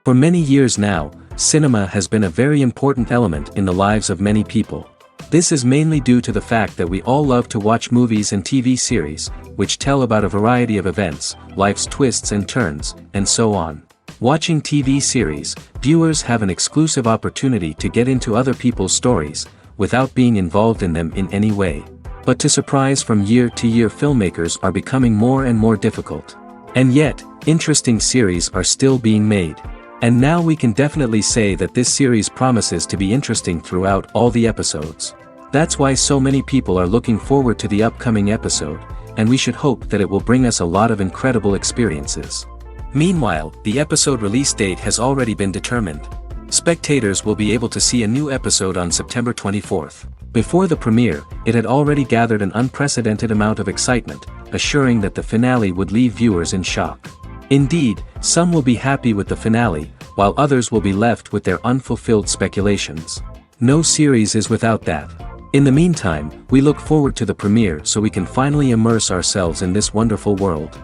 For many years now, cinema has been a very important element in the lives of many people. This is mainly due to the fact that we all love to watch movies and TV series, which tell about a variety of events, life's twists and turns, and so on. Watching TV series, viewers have an exclusive opportunity to get into other people's stories, without being involved in them in any way. But to surprise from year to year, filmmakers are becoming more and more difficult. And yet, interesting series are still being made. And now we can definitely say that this series promises to be interesting throughout all the episodes. That's why so many people are looking forward to the upcoming episode, and we should hope that it will bring us a lot of incredible experiences. Meanwhile, the episode release date has already been determined. Spectators will be able to see a new episode on September 24th. Before the premiere, it had already gathered an unprecedented amount of excitement, assuring that the finale would leave viewers in shock. Indeed, some will be happy with the finale, while others will be left with their unfulfilled speculations. No series is without that. In the meantime, we look forward to the premiere so we can finally immerse ourselves in this wonderful world.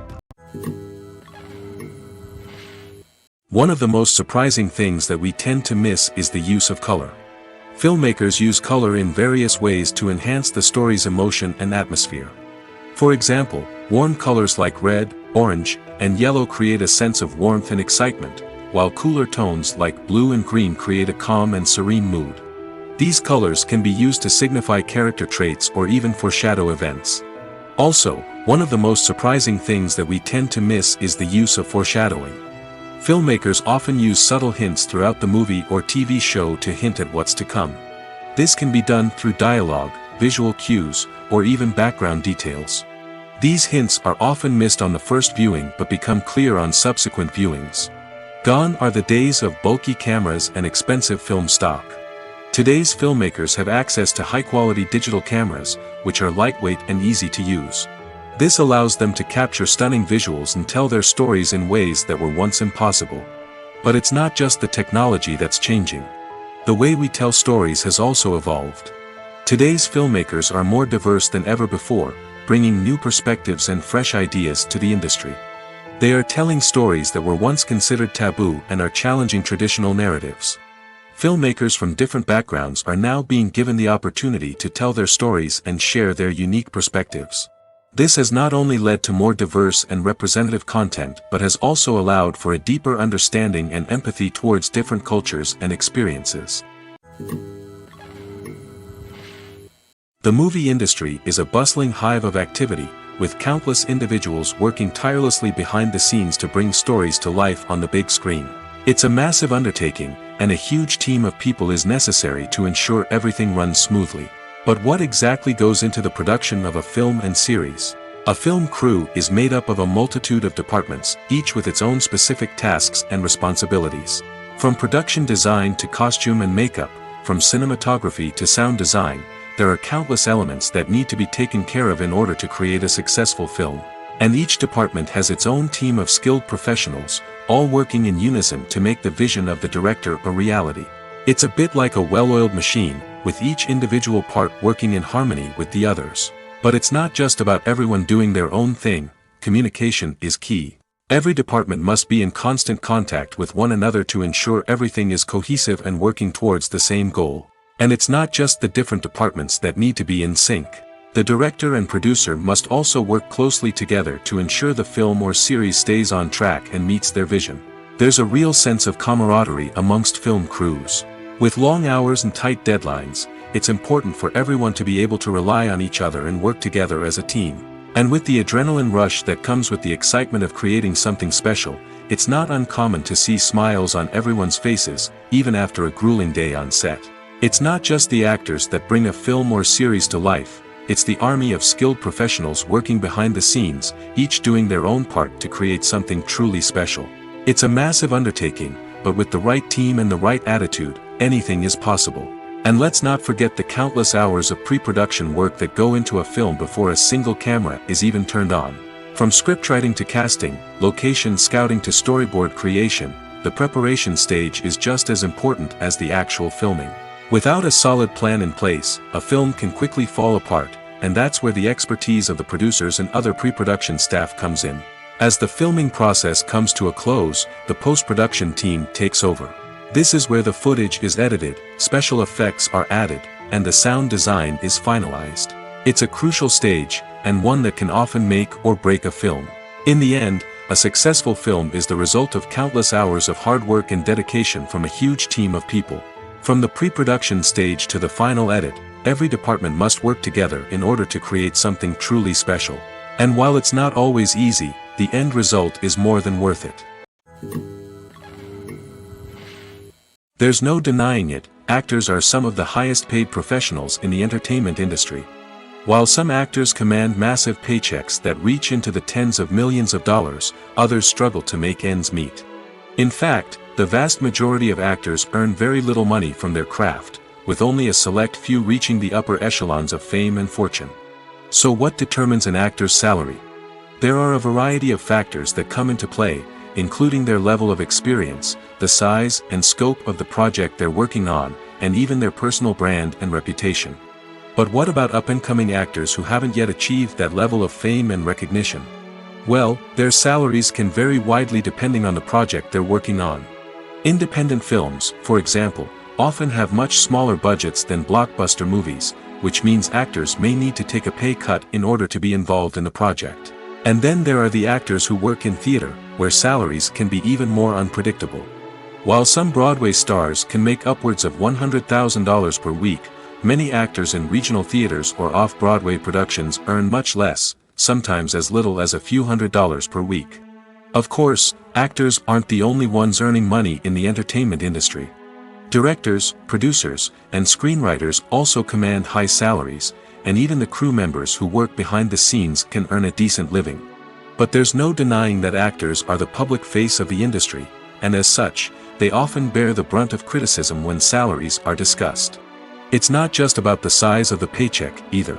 One of the most surprising things that we tend to miss is the use of color. Filmmakers use color in various ways to enhance the story's emotion and atmosphere. For example, warm colors like red, orange, and yellow create a sense of warmth and excitement, while cooler tones like blue and green create a calm and serene mood. These colors can be used to signify character traits or even foreshadow events. Also, one of the most surprising things that we tend to miss is the use of foreshadowing. Filmmakers often use subtle hints throughout the movie or TV show to hint at what's to come. This can be done through dialogue, visual cues, or even background details. These hints are often missed on the first viewing but become clear on subsequent viewings. Gone are the days of bulky cameras and expensive film stock. Today's filmmakers have access to high-quality digital cameras, which are lightweight and easy to use. This allows them to capture stunning visuals and tell their stories in ways that were once impossible. But it's not just the technology that's changing. The way we tell stories has also evolved. Today's filmmakers are more diverse than ever before, bringing new perspectives and fresh ideas to the industry. They are telling stories that were once considered taboo and are challenging traditional narratives. Filmmakers from different backgrounds are now being given the opportunity to tell their stories and share their unique perspectives. This has not only led to more diverse and representative content but has also allowed for a deeper understanding and empathy towards different cultures and experiences. The movie industry is a bustling hive of activity, with countless individuals working tirelessly behind the scenes to bring stories to life on the big screen. It's a massive undertaking, and a huge team of people is necessary to ensure everything runs smoothly. But what exactly goes into the production of a film and series? A film crew is made up of a multitude of departments, each with its own specific tasks and responsibilities. From production design to costume and makeup, from cinematography to sound design, there are countless elements that need to be taken care of in order to create a successful film. And each department has its own team of skilled professionals, all working in unison to make the vision of the director a reality. It's a bit like a well-oiled machine, with each individual part working in harmony with the others. But it's not just about everyone doing their own thing. Communication is key. Every department must be in constant contact with one another to ensure everything is cohesive and working towards the same goal. And it's not just the different departments that need to be in sync. The director and producer must also work closely together to ensure the film or series stays on track and meets their vision. There's a real sense of camaraderie amongst film crews. With long hours and tight deadlines, it's important for everyone to be able to rely on each other and work together as a team. And with the adrenaline rush that comes with the excitement of creating something special, it's not uncommon to see smiles on everyone's faces, even after a grueling day on set. It's not just the actors that bring a film or series to life, it's the army of skilled professionals working behind the scenes, each doing their own part to create something truly special. It's a massive undertaking, but with the right team and the right attitude, anything is possible. And let's not forget the countless hours of pre-production work that go into a film before a single camera is even turned on. From scriptwriting to casting, location scouting to storyboard creation, the preparation stage is just as important as the actual filming. Without a solid plan in place, a film can quickly fall apart, and that's where the expertise of the producers and other pre-production staff comes in. As the filming process comes to a close, the post-production team takes over. This is where the footage is edited, special effects are added, and the sound design is finalized. It's a crucial stage, and one that can often make or break a film. In the end, a successful film is the result of countless hours of hard work and dedication from a huge team of people. From the pre-production stage to the final edit, every department must work together in order to create something truly special. And while it's not always easy, the end result is more than worth it. There's no denying it, actors are some of the highest paid professionals in the entertainment industry. While some actors command massive paychecks that reach into the tens of millions of dollars, others struggle to make ends meet. In fact, the vast majority of actors earn very little money from their craft, with only a select few reaching the upper echelons of fame and fortune. So what determines an actor's salary? There are a variety of factors that come into play, including their level of experience, the size and scope of the project they're working on, and even their personal brand and reputation. But what about up-and-coming actors who haven't yet achieved that level of fame and recognition? Well, their salaries can vary widely depending on the project they're working on. Independent films, for example, often have much smaller budgets than blockbuster movies, which means actors may need to take a pay cut in order to be involved in the project. And then there are the actors who work in theater, where salaries can be even more unpredictable. While some Broadway stars can make upwards of $100,000 per week, many actors in regional theaters or off-Broadway productions earn much less, sometimes as little as a few $100s per week. Of course, actors aren't the only ones earning money in the entertainment industry. Directors, producers, and screenwriters also command high salaries, and even the crew members who work behind the scenes can earn a decent living. But there's no denying that actors are the public face of the industry, and as such, they often bear the brunt of criticism when salaries are discussed. It's not just about the size of the paycheck, either.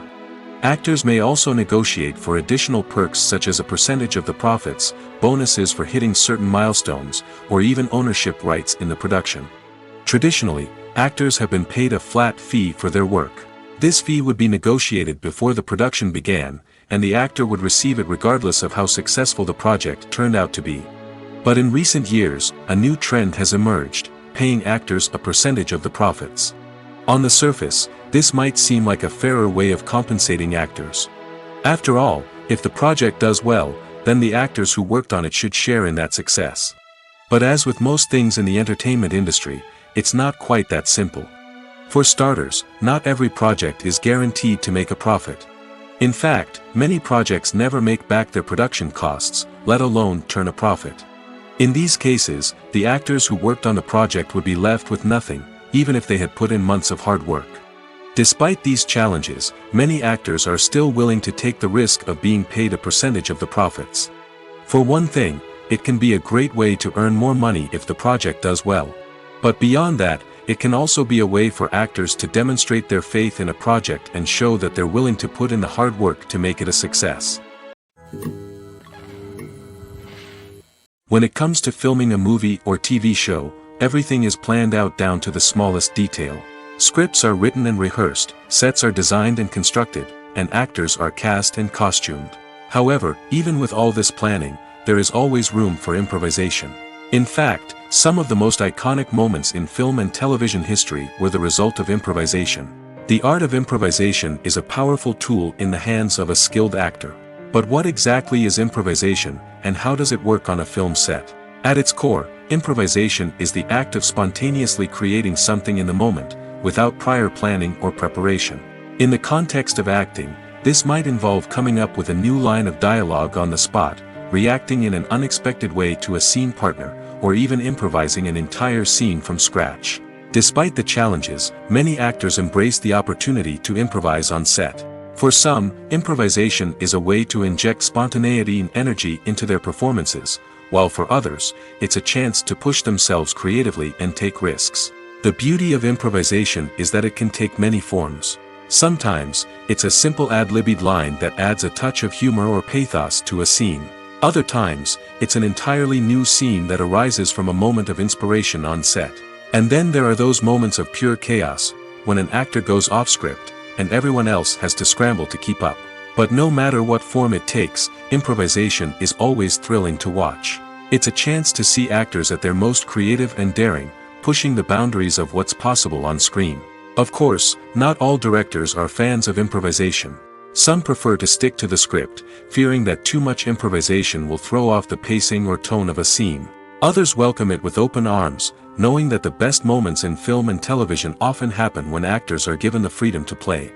Actors may also negotiate for additional perks such as a percentage of the profits, bonuses for hitting certain milestones, or even ownership rights in the production. Traditionally, actors have been paid a flat fee for their work. This fee would be negotiated before the production began, and the actor would receive it regardless of how successful the project turned out to be. But in recent years, a new trend has emerged, paying actors a percentage of the profits. On the surface, this might seem like a fairer way of compensating actors. After all, if the project does well, then the actors who worked on it should share in that success. But as with most things in the entertainment industry, it's not quite that simple. For starters, not every project is guaranteed to make a profit. In fact, many projects never make back their production costs, let alone turn a profit. In these cases, the actors who worked on the project would be left with nothing, even if they had put in months of hard work. Despite these challenges, many actors are still willing to take the risk of being paid a percentage of the profits. For one thing, it can be a great way to earn more money if the project does well. But beyond that, it can also be a way for actors to demonstrate their faith in a project and show that they're willing to put in the hard work to make it a success. When it comes to filming a movie or TV show, everything is planned out down to the smallest detail. Scripts are written and rehearsed, sets are designed and constructed, and actors are cast and costumed. However, even with all this planning, there is always room for improvisation. In fact, some of the most iconic moments in film and television history were the result of improvisation. The art of improvisation is a powerful tool in the hands of a skilled actor. But what exactly is improvisation, and how does it work on a film set? At its core, improvisation is the act of spontaneously creating something in the moment, without prior planning or preparation. In the context of acting, this might involve coming up with a new line of dialogue on the spot, reacting in an unexpected way to a scene partner, or even improvising an entire scene from scratch. Despite the challenges, many actors embrace the opportunity to improvise on set. For some, improvisation is a way to inject spontaneity and energy into their performances, while for others, it's a chance to push themselves creatively and take risks. The beauty of improvisation is that it can take many forms. Sometimes, it's a simple ad-libbed line that adds a touch of humor or pathos to a scene. Other times, it's an entirely new scene that arises from a moment of inspiration on set. And then there are those moments of pure chaos, when an actor goes off script, and everyone else has to scramble to keep up. But no matter what form it takes, improvisation is always thrilling to watch. It's a chance to see actors at their most creative and daring, pushing the boundaries of what's possible on screen. Of course, not all directors are fans of improvisation. Some prefer to stick to the script, fearing that too much improvisation will throw off the pacing or tone of a scene. Others welcome it with open arms, knowing that the best moments in film and television often happen when actors are given the freedom to play.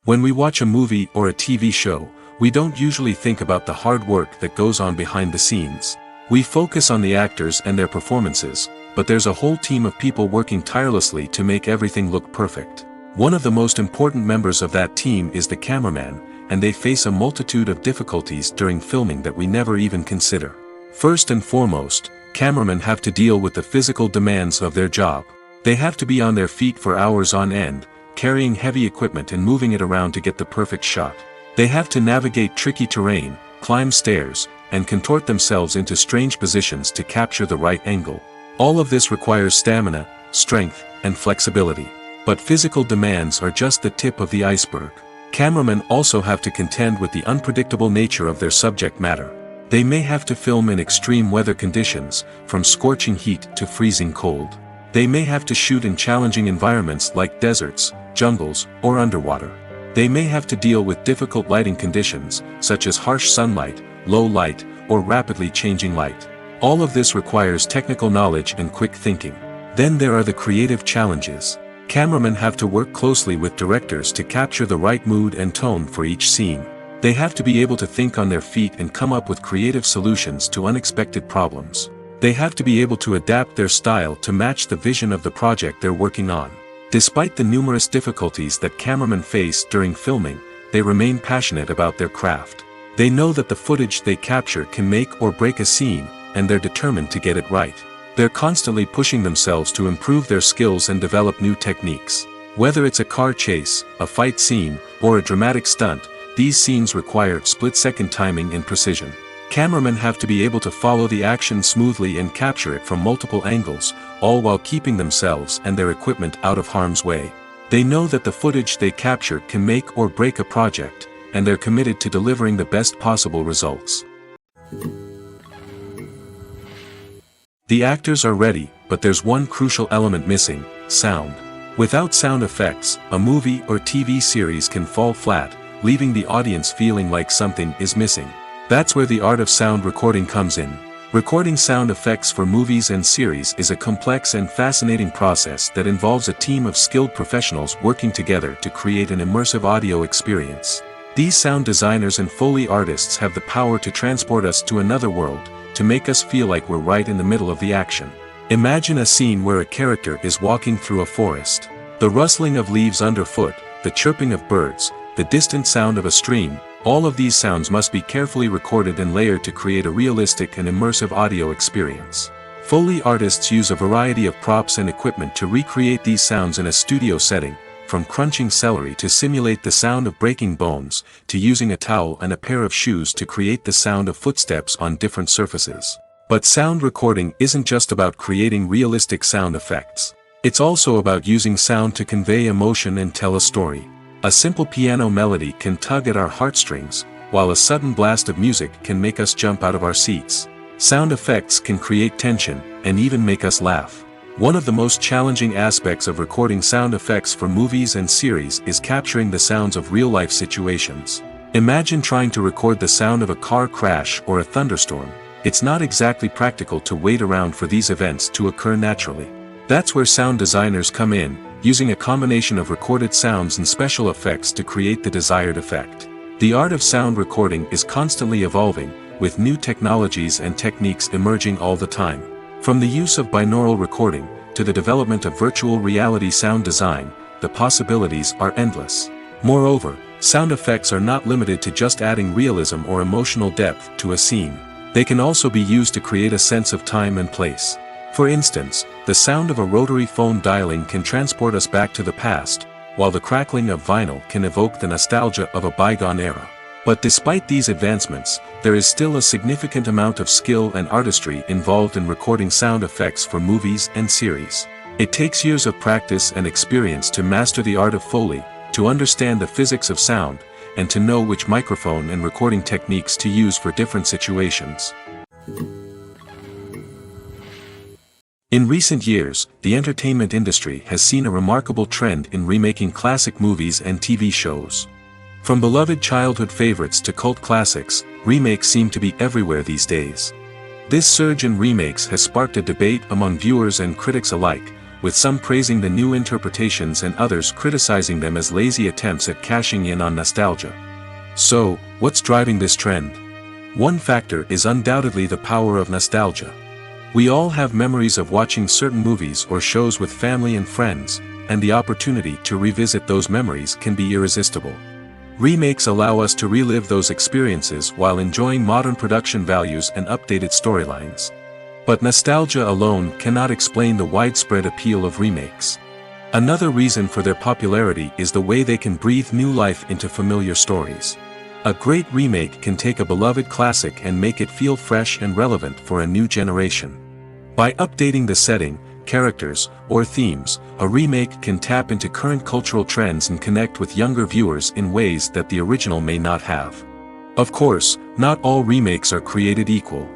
When we watch a movie or a TV show, we don't usually think about the hard work that goes on behind the scenes. We focus on the actors and their performances, but there's a whole team of people working tirelessly to make everything look perfect. One of the most important members of that team is the cameraman, and they face a multitude of difficulties during filming that we never even consider. First and foremost, cameramen have to deal with the physical demands of their job. They have to be on their feet for hours on end, carrying heavy equipment and moving it around to get the perfect shot. They have to navigate tricky terrain, climb stairs, and contort themselves into strange positions to capture the right angle. All of this requires stamina, strength, and flexibility. But physical demands are just the tip of the iceberg. Cameramen also have to contend with the unpredictable nature of their subject matter. They may have to film in extreme weather conditions, from scorching heat to freezing cold. They may have to shoot in challenging environments like deserts, jungles, or underwater. They may have to deal with difficult lighting conditions, such as harsh sunlight, low light, or rapidly changing light. All of this requires technical knowledge and quick thinking. Then there are the creative challenges. Cameramen have to work closely with directors to capture the right mood and tone for each scene. They have to be able to think on their feet and come up with creative solutions to unexpected problems. They have to be able to adapt their style to match the vision of the project they're working on. Despite the numerous difficulties that cameramen face during filming, they remain passionate about their craft. They know that the footage they capture can make or break a scene, and they're determined to get it right. They're constantly pushing themselves to improve their skills and develop new techniques. Whether it's a car chase, a fight scene, or a dramatic stunt, these scenes require split-second timing and precision. Cameramen have to be able to follow the action smoothly and capture it from multiple angles, all while keeping themselves and their equipment out of harm's way. They know that the footage they capture can make or break a project, and they're committed to delivering the best possible results. The actors are ready, but there's one crucial element missing: sound. Without sound effects, a movie or TV series can fall flat, leaving the audience feeling like something is missing. That's where the art of sound recording comes in. Recording sound effects for movies and series is a complex and fascinating process that involves a team of skilled professionals working together to create an immersive audio experience. These sound designers and Foley artists have the power to transport us to another world, to make us feel like we're right in the middle of the action. Imagine a scene where a character is walking through a forest. The rustling of leaves underfoot, the chirping of birds, the distant sound of a stream, all of these sounds must be carefully recorded and layered to create a realistic and immersive audio experience. Foley artists use a variety of props and equipment to recreate these sounds in a studio setting, from crunching celery to simulate the sound of breaking bones, to using a towel and a pair of shoes to create the sound of footsteps on different surfaces. But sound recording isn't just about creating realistic sound effects. It's also about using sound to convey emotion and tell a story. A simple piano melody can tug at our heartstrings, while a sudden blast of music can make us jump out of our seats. Sound effects can create tension, and even make us laugh. One of the most challenging aspects of recording sound effects for movies and series is capturing the sounds of real-life situations. Imagine trying to record the sound of a car crash or a thunderstorm. It's not exactly practical to wait around for these events to occur naturally. That's where sound designers come in, using a combination of recorded sounds and special effects to create the desired effect. The art of sound recording is constantly evolving, with new technologies and techniques emerging all the time. From the use of binaural recording, to the development of virtual reality sound design, the possibilities are endless. Moreover, sound effects are not limited to just adding realism or emotional depth to a scene. They can also be used to create a sense of time and place. For instance, the sound of a rotary phone dialing can transport us back to the past, while the crackling of vinyl can evoke the nostalgia of a bygone era. But despite these advancements, there is still a significant amount of skill and artistry involved in recording sound effects for movies and series. It takes years of practice and experience to master the art of Foley, to understand the physics of sound, and to know which microphone and recording techniques to use for different situations. In recent years, the entertainment industry has seen a remarkable trend in remaking classic movies and TV shows. From beloved childhood favorites to cult classics, remakes seem to be everywhere these days. This surge in remakes has sparked a debate among viewers and critics alike, with some praising the new interpretations and others criticizing them as lazy attempts at cashing in on nostalgia. So, what's driving this trend? One factor is undoubtedly the power of nostalgia. We all have memories of watching certain movies or shows with family and friends, and the opportunity to revisit those memories can be irresistible. Remakes allow us to relive those experiences while enjoying modern production values and updated storylines. But nostalgia alone cannot explain the widespread appeal of remakes. Another reason for their popularity is the way they can breathe new life into familiar stories. A great remake can take a beloved classic and make it feel fresh and relevant for a new generation. By updating the setting, characters, or themes, a remake can tap into current cultural trends and connect with younger viewers in ways that the original may not have. Of course, not all remakes are created equal.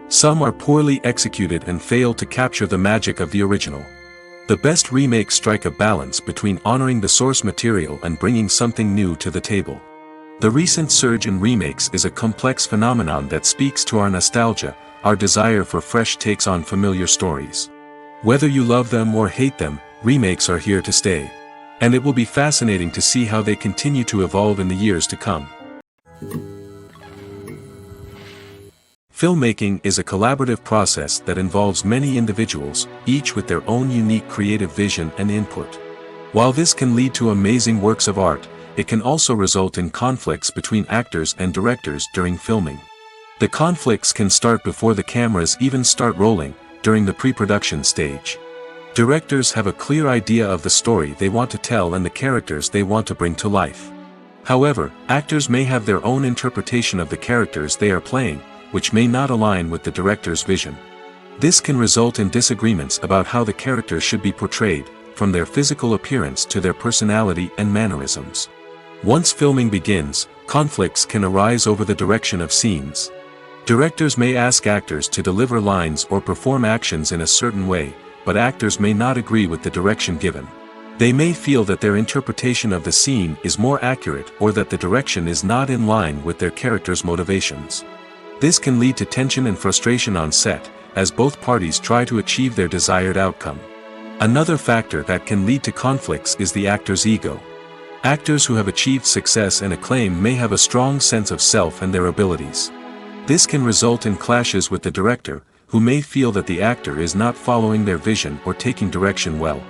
Some are poorly executed and fail to capture the magic of the original. The best remakes strike a balance between honoring the source material and bringing something new to the table. The recent surge in remakes is a complex phenomenon that speaks to our nostalgia, our desire for fresh takes on familiar stories. Whether you love them or hate them, remakes are here to stay. And it will be fascinating to see how they continue to evolve in the years to come. Filmmaking is a collaborative process that involves many individuals, each with their own unique creative vision and input. While this can lead to amazing works of art, it can also result in conflicts between actors and directors during filming. The conflicts can start before the cameras even start rolling, during the pre-production stage. Directors have a clear idea of the story they want to tell and the characters they want to bring to life. However, actors may have their own interpretation of the characters they are playing, which may not align with the director's vision. This can result in disagreements about how the characters should be portrayed, from their physical appearance to their personality and mannerisms. Once filming begins, conflicts can arise over the direction of scenes. Directors may ask actors to deliver lines or perform actions in a certain way, but actors may not agree with the direction given. They may feel that their interpretation of the scene is more accurate or that the direction is not in line with their character's motivations. This can lead to tension and frustration on set, as both parties try to achieve their desired outcome. Another factor that can lead to conflicts is the actor's ego. Actors who have achieved success and acclaim may have a strong sense of self and their abilities. This can result in clashes with the director, who may feel that the actor is not following their vision or taking direction well.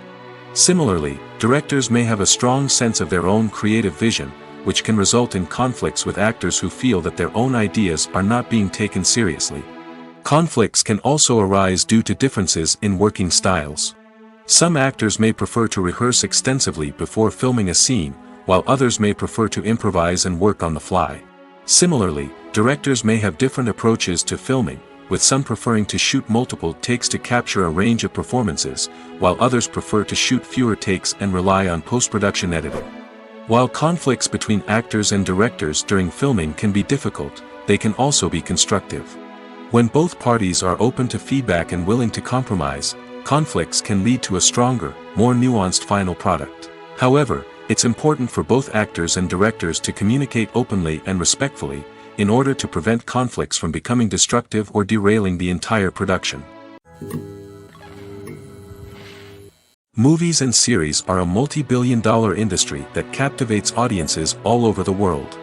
Similarly, directors may have a strong sense of their own creative vision, which can result in conflicts with actors who feel that their own ideas are not being taken seriously. Conflicts can also arise due to differences in working styles. Some actors may prefer to rehearse extensively before filming a scene, while others may prefer to improvise and work on the fly. Similarly, directors may have different approaches to filming, with some preferring to shoot multiple takes to capture a range of performances, while others prefer to shoot fewer takes and rely on post-production editing. While conflicts between actors and directors during filming can be difficult, they can also be constructive. When both parties are open to feedback and willing to compromise, conflicts can lead to a stronger, more nuanced final product. However, it's important for both actors and directors to communicate openly and respectfully, in order to prevent conflicts from becoming destructive or derailing the entire production. Movies and series are a multi-billion-dollar industry that captivates audiences all over the world.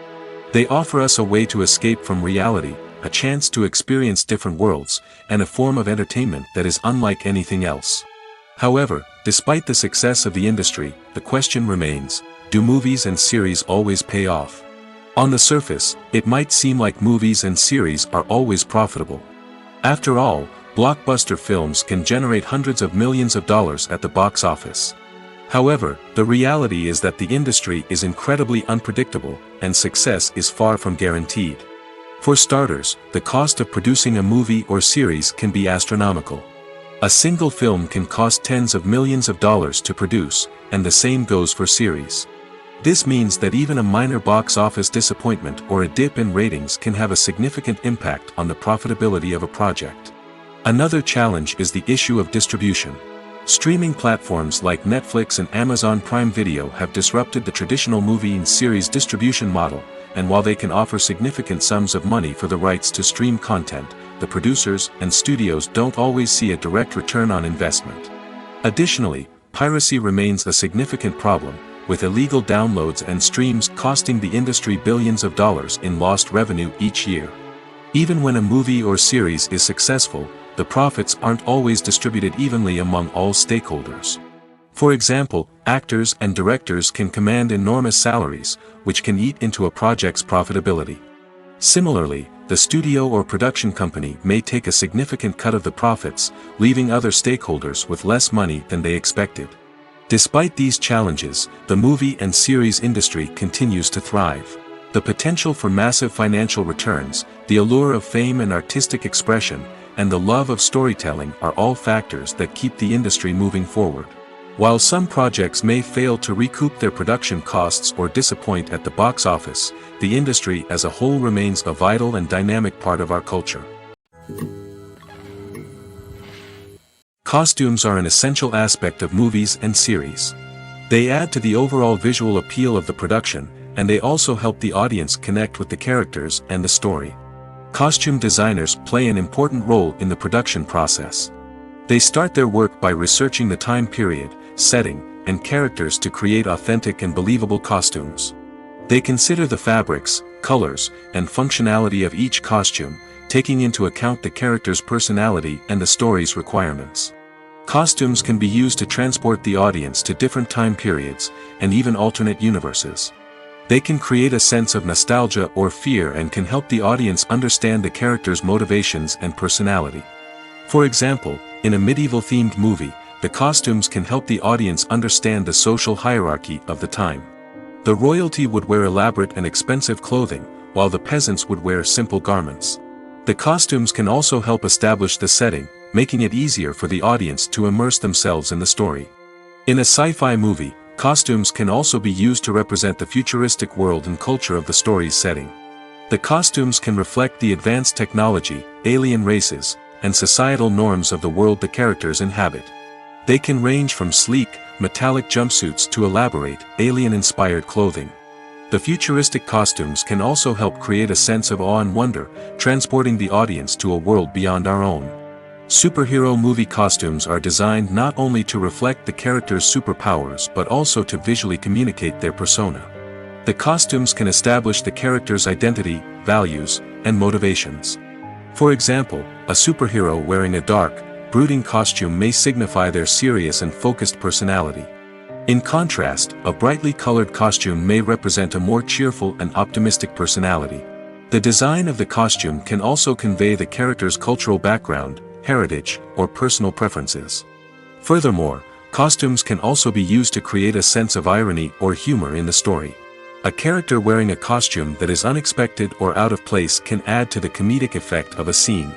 They offer us a way to escape from reality, a chance to experience different worlds, and a form of entertainment that is unlike anything else. However, despite the success of the industry, the question remains, do movies and series always pay off? On the surface, it might seem like movies and series are always profitable. After all, blockbuster films can generate hundreds of millions of dollars at the box office. However, the reality is that the industry is incredibly unpredictable, and success is far from guaranteed. For starters, the cost of producing a movie or series can be astronomical. A single film can cost tens of millions of dollars to produce, and the same goes for series. This means that even a minor box office disappointment or a dip in ratings can have a significant impact on the profitability of a project. Another challenge is the issue of distribution. Streaming platforms like Netflix and Amazon Prime Video have disrupted the traditional movie and series distribution model, and while they can offer significant sums of money for the rights to stream content, the producers and studios don't always see a direct return on investment. Additionally, piracy remains a significant problem, with illegal downloads and streams costing the industry billions of dollars in lost revenue each year. Even when a movie or series is successful, the profits aren't always distributed evenly among all stakeholders. For example, actors and directors can command enormous salaries, which can eat into a project's profitability. Similarly, the studio or production company may take a significant cut of the profits, leaving other stakeholders with less money than they expected. Despite these challenges, the movie and series industry continues to thrive. The potential for massive financial returns, the allure of fame and artistic expression, and the love of storytelling are all factors that keep the industry moving forward. While some projects may fail to recoup their production costs or disappoint at the box office, the industry as a whole remains a vital and dynamic part of our culture. Costumes are an essential aspect of movies and series. They add to the overall visual appeal of the production, and they also help the audience connect with the characters and the story. Costume designers play an important role in the production process. They start their work by researching the time period, setting, and characters to create authentic and believable costumes. They consider the fabrics, colors, and functionality of each costume, taking into account the character's personality and the story's requirements. Costumes can be used to transport the audience to different time periods, and even alternate universes. They can create a sense of nostalgia or fear and can help the audience understand the character's motivations and personality. For example, in a medieval-themed movie, the costumes can help the audience understand the social hierarchy of the time. The royalty would wear elaborate and expensive clothing, while the peasants would wear simple garments. The costumes can also help establish the setting, making it easier for the audience to immerse themselves in the story. In a sci-fi movie, costumes can also be used to represent the futuristic world and culture of the story's setting. The costumes can reflect the advanced technology, alien races, and societal norms of the world the characters inhabit. They can range from sleek, metallic jumpsuits to elaborate, alien-inspired clothing. The futuristic costumes can also help create a sense of awe and wonder, transporting the audience to a world beyond our own. Superhero movie costumes are designed not only to reflect the character's superpowers but also to visually communicate their persona. The costumes can establish the character's identity, values, and motivations. For example, a superhero wearing a dark, brooding costume may signify their serious and focused personality. In contrast, a brightly colored costume may represent a more cheerful and optimistic personality. The design of the costume can also convey the character's cultural background, heritage, or personal preferences. Furthermore, costumes can also be used to create a sense of irony or humor in the story. A character wearing a costume that is unexpected or out of place can add to the comedic effect of a scene.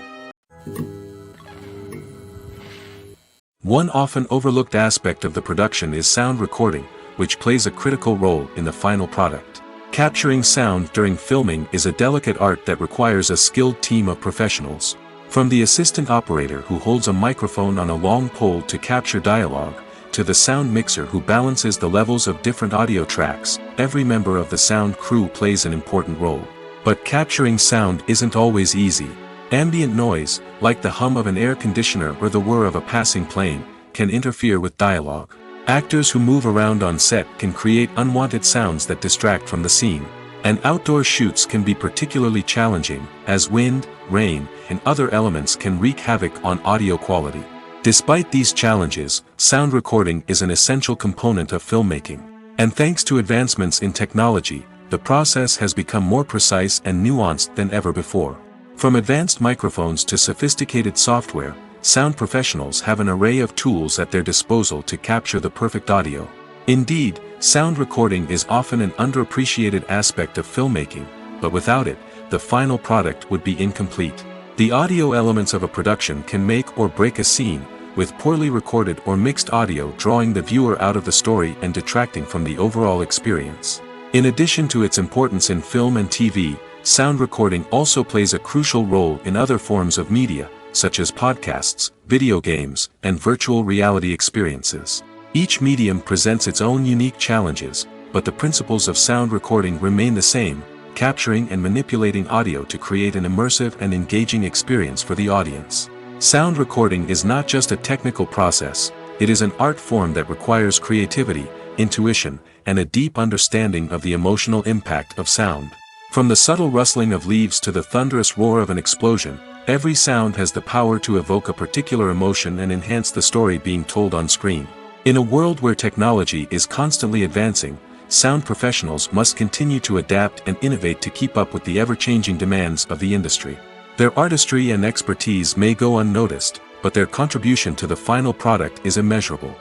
One often overlooked aspect of the production is sound recording, which plays a critical role in the final product. Capturing sound during filming is a delicate art that requires a skilled team of professionals. From the assistant operator who holds a microphone on a long pole to capture dialogue, to the sound mixer who balances the levels of different audio tracks, every member of the sound crew plays an important role. But capturing sound isn't always easy. Ambient noise, like the hum of an air conditioner or the whir of a passing plane, can interfere with dialogue. Actors who move around on set can create unwanted sounds that distract from the scene. And outdoor shoots can be particularly challenging, as wind, rain, and other elements can wreak havoc on audio quality. Despite these challenges, sound recording is an essential component of filmmaking. And thanks to advancements in technology, the process has become more precise and nuanced than ever before. From advanced microphones to sophisticated software, sound professionals have an array of tools at their disposal to capture the perfect audio. Indeed, sound recording is often an underappreciated aspect of filmmaking, but without it, the final product would be incomplete. The audio elements of a production can make or break a scene, with poorly recorded or mixed audio drawing the viewer out of the story and detracting from the overall experience. In addition to its importance in film and TV, sound recording also plays a crucial role in other forms of media, such as podcasts, video games, and virtual reality experiences. Each medium presents its own unique challenges, but the principles of sound recording remain the same, capturing and manipulating audio to create an immersive and engaging experience for the audience. Sound recording is not just a technical process, it is an art form that requires creativity, intuition, and a deep understanding of the emotional impact of sound. From the subtle rustling of leaves to the thunderous roar of an explosion, every sound has the power to evoke a particular emotion and enhance the story being told on screen. In a world where technology is constantly advancing, sound professionals must continue to adapt and innovate to keep up with the ever-changing demands of the industry. Their artistry and expertise may go unnoticed, but their contribution to the final product is immeasurable.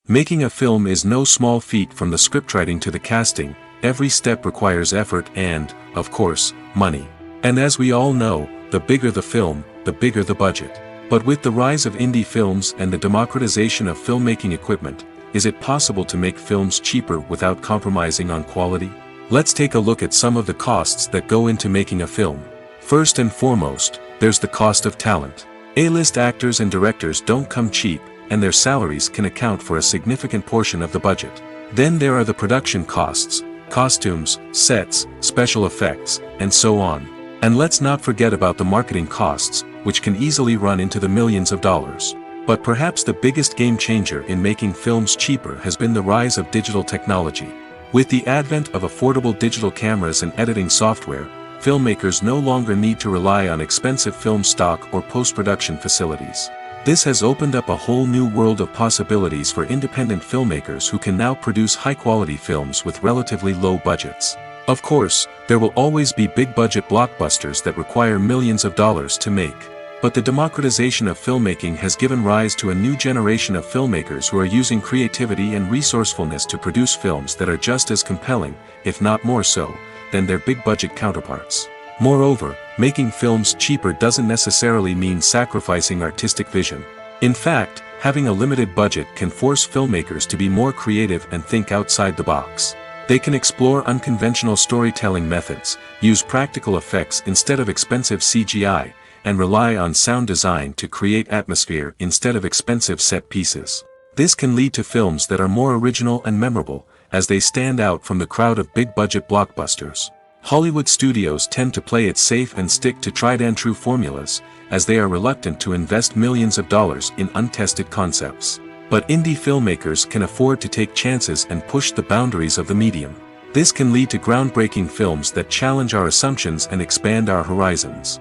Making a film is no small feat. From the scriptwriting to the casting, every step requires effort and, of course, money. And as we all know, the bigger the film, the bigger the budget. But with the rise of indie films and the democratization of filmmaking equipment, is it possible to make films cheaper without compromising on quality? Let's take a look at some of the costs that go into making a film. First and foremost, there's the cost of talent. A-list actors and directors don't come cheap, and their salaries can account for a significant portion of the budget. Then there are the production costs, costumes, sets, special effects, and so on. And let's not forget about the marketing costs, which can easily run into the millions of dollars. But perhaps the biggest game changer in making films cheaper has been the rise of digital technology. With the advent of affordable digital cameras and editing software, filmmakers no longer need to rely on expensive film stock or post-production facilities. This has opened up a whole new world of possibilities for independent filmmakers who can now produce high-quality films with relatively low budgets. Of course, there will always be big-budget blockbusters that require millions of dollars to make. But the democratization of filmmaking has given rise to a new generation of filmmakers who are using creativity and resourcefulness to produce films that are just as compelling, if not more so, than their big-budget counterparts. Moreover, making films cheaper doesn't necessarily mean sacrificing artistic vision. In fact, having a limited budget can force filmmakers to be more creative and think outside the box. They can explore unconventional storytelling methods, use practical effects instead of expensive CGI, and rely on sound design to create atmosphere instead of expensive set pieces. This can lead to films that are more original and memorable, as they stand out from the crowd of big-budget blockbusters. Hollywood studios tend to play it safe and stick to tried-and-true formulas, as they are reluctant to invest millions of dollars in untested concepts. But indie filmmakers can afford to take chances and push the boundaries of the medium. This can lead to groundbreaking films that challenge our assumptions and expand our horizons.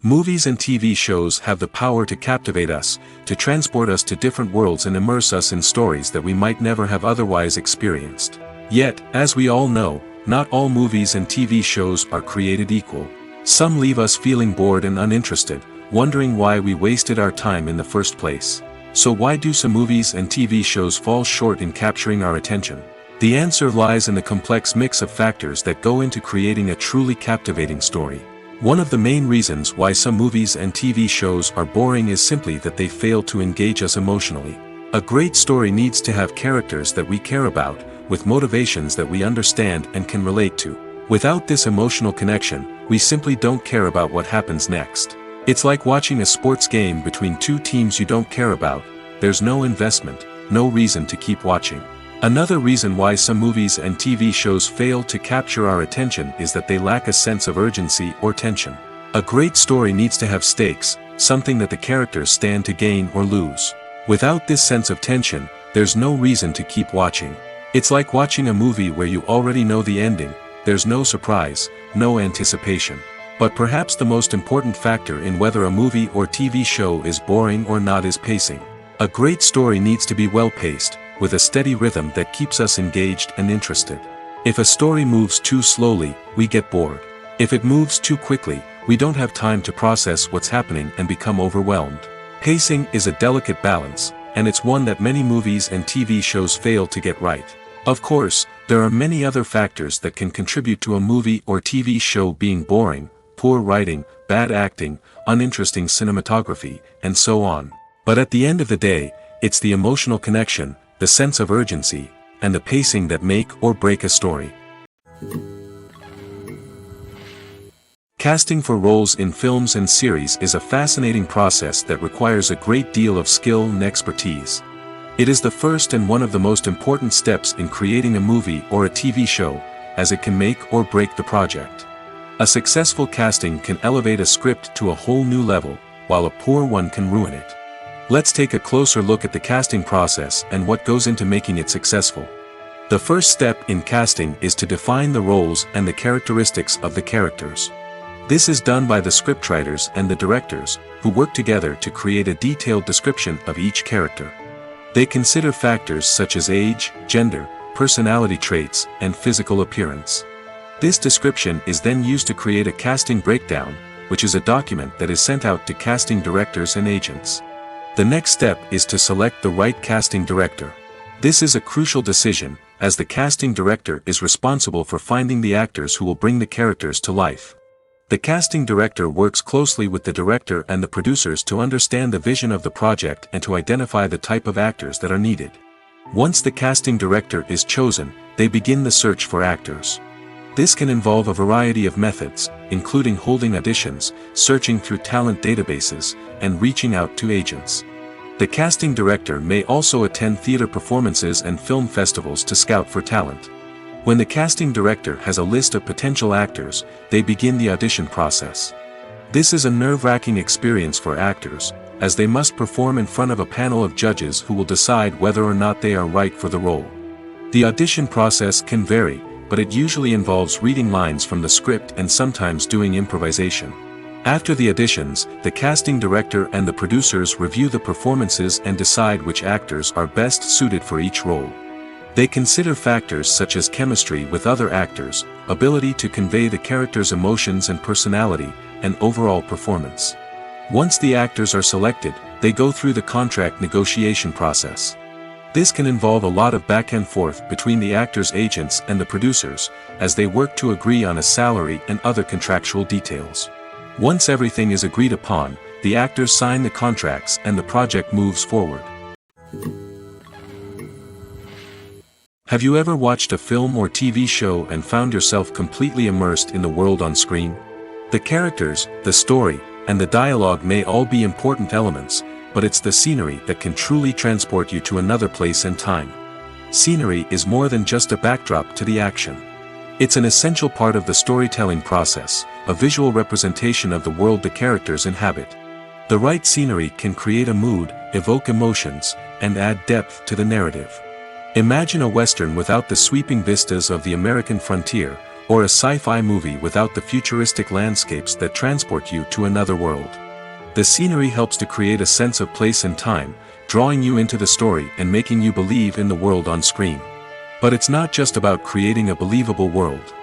Movies and TV shows have the power to captivate us, to transport us to different worlds and immerse us in stories that we might never have otherwise experienced. Yet, as we all know, not all movies and TV shows are created equal. Some leave us feeling bored and uninterested, wondering why we wasted our time in the first place. So why do some movies and TV shows fall short in capturing our attention? The answer lies in the complex mix of factors that go into creating a truly captivating story. One of the main reasons why some movies and TV shows are boring is simply that they fail to engage us emotionally. A great story needs to have characters that we care about, with motivations that we understand and can relate to. Without this emotional connection, we simply don't care about what happens next. It's like watching a sports game between two teams you don't care about. There's no investment, no reason to keep watching. Another reason why some movies and TV shows fail to capture our attention is that they lack a sense of urgency or tension. A great story needs to have stakes, something that the characters stand to gain or lose. Without this sense of tension, there's no reason to keep watching. It's like watching a movie where you already know the ending, there's no surprise, no anticipation. But perhaps the most important factor in whether a movie or TV show is boring or not is pacing. A great story needs to be well-paced, with a steady rhythm that keeps us engaged and interested. If a story moves too slowly, we get bored. If it moves too quickly, we don't have time to process what's happening and become overwhelmed. Pacing is a delicate balance, and it's one that many movies and TV shows fail to get right. Of course, There are many other factors that can contribute to a movie or TV show being boring: poor writing, bad acting, uninteresting cinematography, and so on. But at the end of the day, it's the emotional connection, the sense of urgency, and the pacing that make or break a story. Casting for roles in films and series is a fascinating process that requires a great deal of skill and expertise. It is the first and one of the most important steps in creating a movie or a TV show, as it can make or break the project. A successful casting can elevate a script to a whole new level, while a poor one can ruin it. Let's take a closer look at the casting process and what goes into making it successful. The first step in casting is to define the roles and the characteristics of the characters. This is done by the scriptwriters and the directors, who work together to create a detailed description of each character. They consider factors such as age, gender, personality traits, and physical appearance. This description is then used to create a casting breakdown, which is a document that is sent out to casting directors and agents. The next step is to select the right casting director. This is a crucial decision, as the casting director is responsible for finding the actors who will bring the characters to life. The casting director works closely with the director and the producers to understand the vision of the project and to identify the type of actors that are needed. Once the casting director is chosen, they begin the search for actors. This can involve a variety of methods, including holding auditions, searching through talent databases, and reaching out to agents. The casting director may also attend theater performances and film festivals to scout for talent. When the casting director has a list of potential actors, they begin the audition process. This is a nerve-wracking experience for actors, as they must perform in front of a panel of judges who will decide whether or not they are right for the role. The audition process can vary, but it usually involves reading lines from the script and sometimes doing improvisation. After the auditions, the casting director and the producers review the performances and decide which actors are best suited for each role. They consider factors such as chemistry with other actors, ability to convey the character's emotions and personality, and overall performance. Once the actors are selected, they go through the contract negotiation process. This can involve a lot of back and forth between the actors' agents and the producers, as they work to agree on a salary and other contractual details. Once everything is agreed upon, the actors sign the contracts and the project moves forward. Have you ever watched a film or TV show and found yourself completely immersed in the world on screen? The characters, the story, and the dialogue may all be important elements, but it's the scenery that can truly transport you to another place and time. Scenery is more than just a backdrop to the action. It's an essential part of the storytelling process, a visual representation of the world the characters inhabit. The right scenery can create a mood, evoke emotions, and add depth to the narrative. Imagine a Western without the sweeping vistas of the American frontier, or a sci-fi movie without the futuristic landscapes that transport you to another world. The scenery helps to create a sense of place and time, drawing you into the story and making you believe in the world on screen. But it's not just about creating a believable world.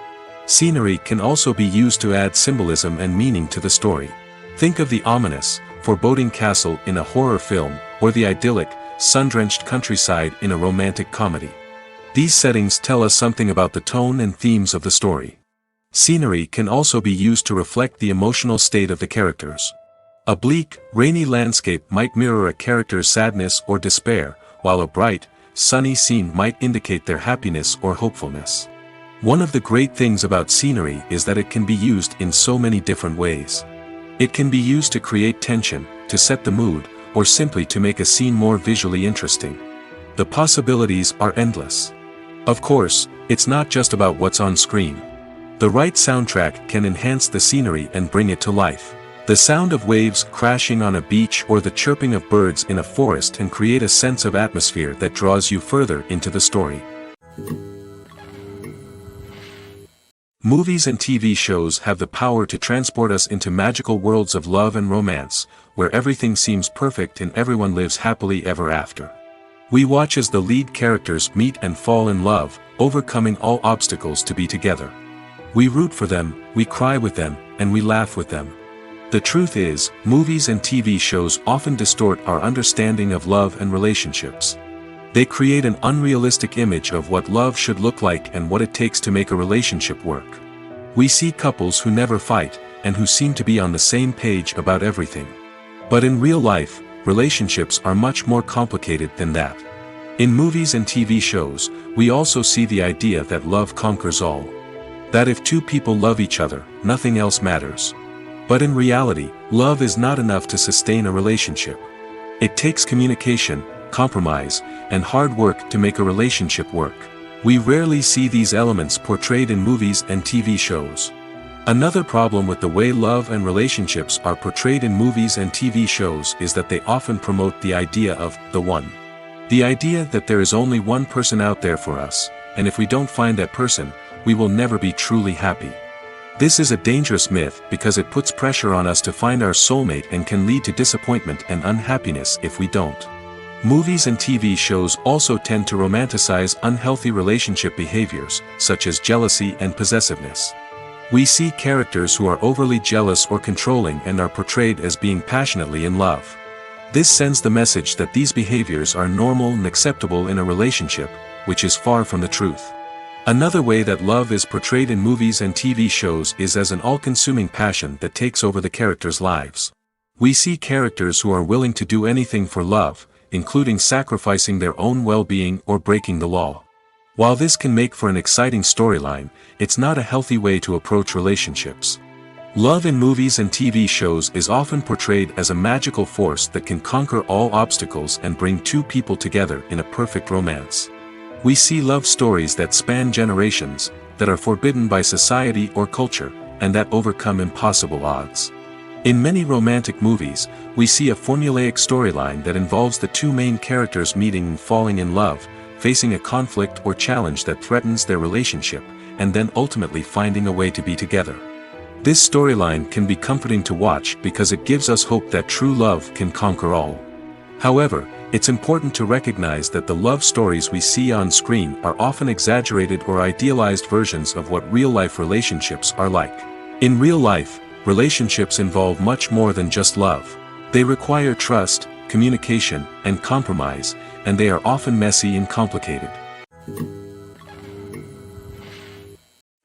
Scenery can also be used to add symbolism and meaning to the story. Think of the ominous, foreboding castle in a horror film, or the idyllic, sun-drenched countryside in a romantic comedy. These settings tell us something about the tone and themes of the story. Scenery can also be used to reflect the emotional state of the characters. A bleak, rainy landscape might mirror a character's sadness or despair, while a bright, sunny scene might indicate their happiness or hopefulness. One of the great things about scenery is that it can be used in so many different ways. It can be used to create tension, to set the mood, or simply to make a scene more visually interesting. The possibilities are endless. Of course, it's not just about what's on screen. The right soundtrack can enhance the scenery and bring it to life. The sound of waves crashing on a beach or the chirping of birds in a forest can create a sense of atmosphere that draws you further into the story. Movies and TV shows have the power to transport us into magical worlds of love and romance, where everything seems perfect and everyone lives happily ever after. We watch as the lead characters meet and fall in love, overcoming all obstacles to be together. We root for them, we cry with them, and we laugh with them. The truth is, movies and TV shows often distort our understanding of love and relationships. They create an unrealistic image of what love should look like and what it takes to make a relationship work. We see couples who never fight, and who seem to be on the same page about everything. But in real life, relationships are much more complicated than that. In movies and TV shows, we also see the idea that love conquers all. That if two people love each other, nothing else matters. But in reality, love is not enough to sustain a relationship. It takes communication, compromise, and hard work to make a relationship work. We rarely see these elements portrayed in movies and TV shows. Another problem with the way love and relationships are portrayed in movies and TV shows is that they often promote the idea of the one. The idea that there is only one person out there for us, and if we don't find that person, we will never be truly happy. This is a dangerous myth because it puts pressure on us to find our soulmate and can lead to disappointment and unhappiness if we don't. Movies and TV shows also tend to romanticize unhealthy relationship behaviors, such as jealousy and possessiveness. We see characters who are overly jealous or controlling and are portrayed as being passionately in love. This sends the message that these behaviors are normal and acceptable in a relationship, which is far from the truth. Another way that love is portrayed in movies and TV shows is as an all-consuming passion that takes over the characters' lives. We see characters who are willing to do anything for love, including sacrificing their own well-being or breaking the law. While this can make for an exciting storyline, it's not a healthy way to approach relationships. Love in movies and TV shows is often portrayed as a magical force that can conquer all obstacles and bring two people together in a perfect romance. We see love stories that span generations, that are forbidden by society or culture, and that overcome impossible odds. In many romantic movies, we see a formulaic storyline that involves the two main characters meeting and falling in love, facing a conflict or challenge that threatens their relationship, and then ultimately finding a way to be together. This storyline can be comforting to watch because it gives us hope that true love can conquer all. However, it's important to recognize that the love stories we see on screen are often exaggerated or idealized versions of what real-life relationships are like. In real life, relationships involve much more than just love. They require trust, communication, and compromise, and they are often messy and complicated.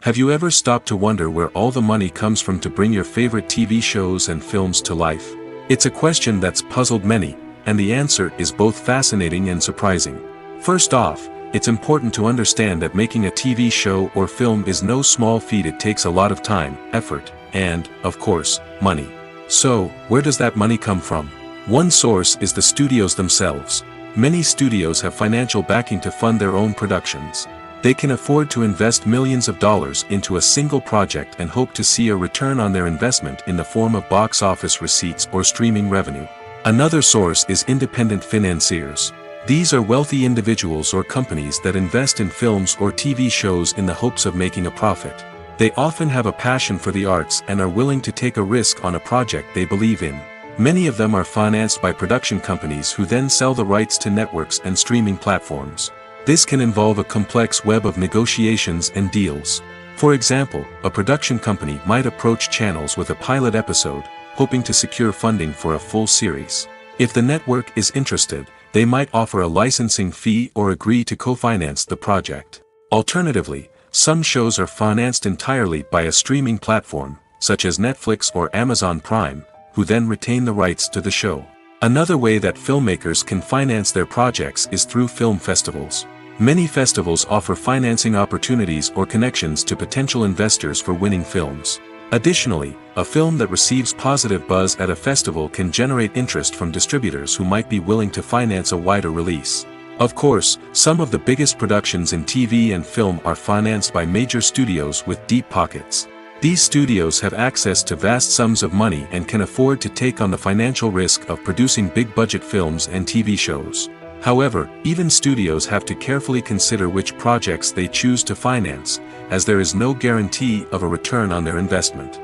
Have you ever stopped to wonder where all the money comes from to bring your favorite TV shows and films to life? It's a question that's puzzled many, and the answer is both fascinating and surprising. First off, it's important to understand that making a TV show or film is no small feat. It takes a lot of time, effort, and, of course, money. So, where does that money come from? One source is the studios themselves. Many studios have financial backing to fund their own productions. They can afford to invest millions of dollars into a single project and hope to see a return on their investment in the form of box office receipts or streaming revenue. Another source is independent financiers. These are wealthy individuals or companies that invest in films or TV shows in the hopes of making a profit. They often have a passion for the arts and are willing to take a risk on a project they believe in. Many of them are financed by production companies who then sell the rights to networks and streaming platforms. This can involve a complex web of negotiations and deals. For example, a production company might approach channels with a pilot episode, hoping to secure funding for a full series. If the network is interested, they might offer a licensing fee or agree to co-finance the project. Alternatively, some shows are financed entirely by a streaming platform, such as Netflix or Amazon Prime, who then retain the rights to the show. Another way that filmmakers can finance their projects is through film festivals. Many festivals offer financing opportunities or connections to potential investors for winning films. Additionally, a film that receives positive buzz at a festival can generate interest from distributors who might be willing to finance a wider release. Of course, some of the biggest productions in TV and film are financed by major studios with deep pockets. These studios have access to vast sums of money and can afford to take on the financial risk of producing big-budget films and TV shows. However, even studios have to carefully consider which projects they choose to finance, as there is no guarantee of a return on their investment.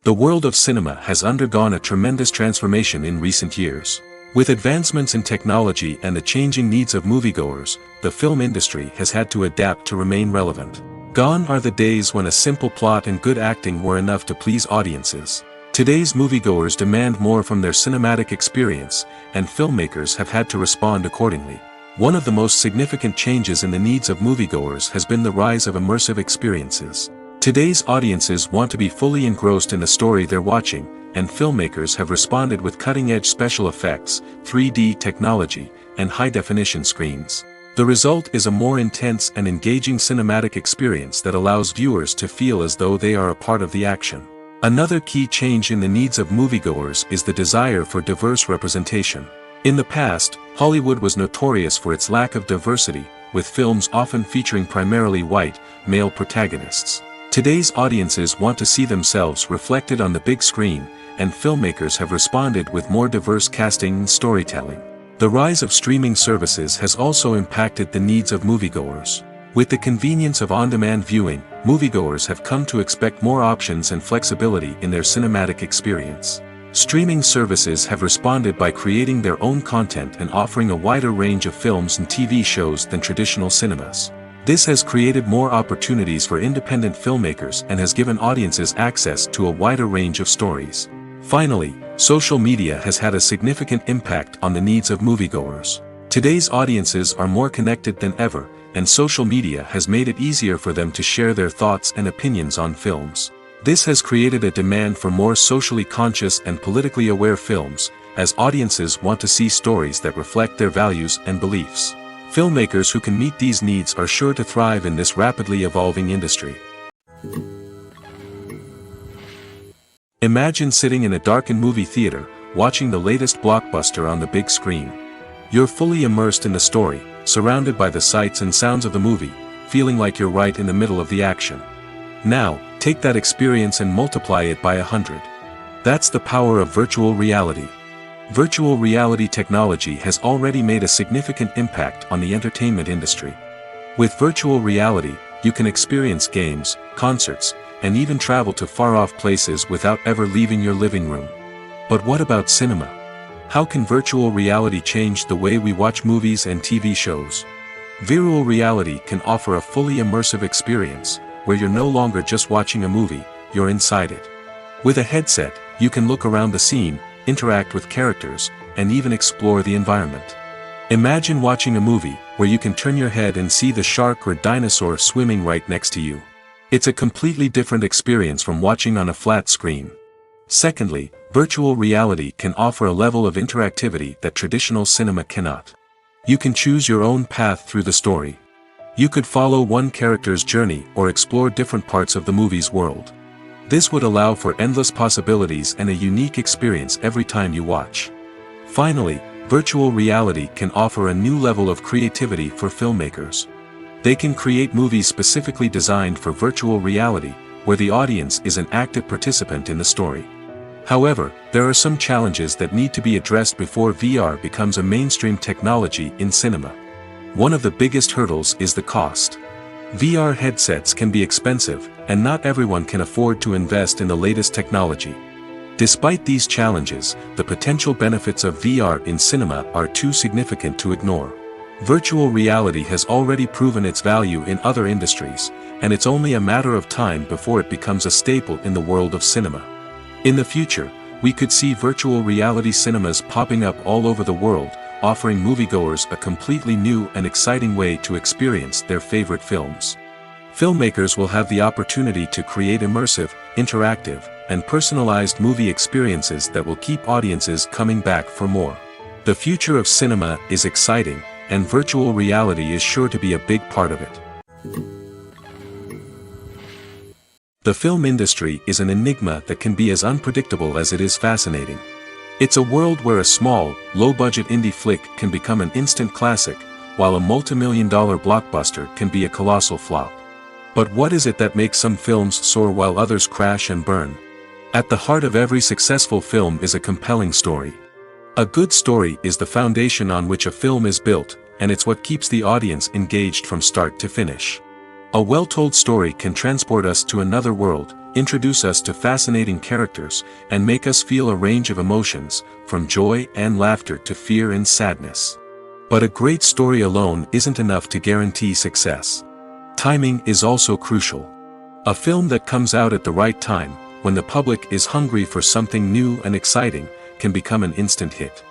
The world of cinema has undergone a tremendous transformation in recent years. With advancements in technology and the changing needs of moviegoers, the film industry has had to adapt to remain relevant. Gone are the days when a simple plot and good acting were enough to please audiences. Today's moviegoers demand more from their cinematic experience, and filmmakers have had to respond accordingly. One of the most significant changes in the needs of moviegoers has been the rise of immersive experiences. Today's audiences want to be fully engrossed in the story they're watching, and filmmakers have responded with cutting-edge special effects, 3D technology, and high-definition screens. The result is a more intense and engaging cinematic experience that allows viewers to feel as though they are a part of the action. Another key change in the needs of moviegoers is the desire for diverse representation. In the past, Hollywood was notorious for its lack of diversity, with films often featuring primarily white, male protagonists. Today's audiences want to see themselves reflected on the big screen, and filmmakers have responded with more diverse casting and storytelling. The rise of streaming services has also impacted the needs of moviegoers. With the convenience of on-demand viewing, moviegoers have come to expect more options and flexibility in their cinematic experience. Streaming services have responded by creating their own content and offering a wider range of films and TV shows than traditional cinemas. This has created more opportunities for independent filmmakers and has given audiences access to a wider range of stories. Finally, social media has had a significant impact on the needs of moviegoers. Today's audiences are more connected than ever, and social media has made it easier for them to share their thoughts and opinions on films. This has created a demand for more socially conscious and politically aware films, as audiences want to see stories that reflect their values and beliefs. Filmmakers who can meet these needs are sure to thrive in this rapidly evolving industry. Imagine sitting in a darkened movie theater, watching the latest blockbuster on the big screen. You're fully immersed in the story, surrounded by the sights and sounds of the movie, feeling like you're right in the middle of the action. Now, take that experience and multiply it by 100. That's the power of virtual reality. Virtual reality technology has already made a significant impact on the entertainment industry. With virtual reality, you can experience games, concerts, and even travel to far-off places without ever leaving your living room. But what about cinema? How can virtual reality change the way we watch movies and TV shows? Virtual reality can offer a fully immersive experience, where you're no longer just watching a movie, you're inside it. With a headset, you can look around the scene, interact with characters, and even explore the environment. Imagine watching a movie, where you can turn your head and see the shark or dinosaur swimming right next to you. It's a completely different experience from watching on a flat screen. Secondly, virtual reality can offer a level of interactivity that traditional cinema cannot. You can choose your own path through the story. You could follow one character's journey or explore different parts of the movie's world. This would allow for endless possibilities and a unique experience every time you watch. Finally, virtual reality can offer a new level of creativity for filmmakers. They can create movies specifically designed for virtual reality, where the audience is an active participant in the story. However, there are some challenges that need to be addressed before VR becomes a mainstream technology in cinema. One of the biggest hurdles is the cost. VR headsets can be expensive, and not everyone can afford to invest in the latest technology. Despite these challenges, the potential benefits of VR in cinema are too significant to ignore. Virtual reality has already proven its value in other industries, and it's only a matter of time before it becomes a staple in the world of cinema. In the future, we could see virtual reality cinemas popping up all over the world, offering moviegoers a completely new and exciting way to experience their favorite films. Filmmakers will have the opportunity to create immersive, interactive, and personalized movie experiences that will keep audiences coming back for more. The future of cinema is exciting, and virtual reality is sure to be a big part of it. The film industry is an enigma that can be as unpredictable as it is fascinating. It's a world where a small, low-budget indie flick can become an instant classic, while a multi-million-dollar blockbuster can be a colossal flop. But what is it that makes some films soar while others crash and burn? At the heart of every successful film is a compelling story. A good story is the foundation on which a film is built, and it's what keeps the audience engaged from start to finish. A well-told story can transport us to another world, introduce us to fascinating characters, and make us feel a range of emotions, from joy and laughter to fear and sadness. But a great story alone isn't enough to guarantee success. Timing is also crucial. A film that comes out at the right time, when the public is hungry for something new and exciting, can become an instant hit.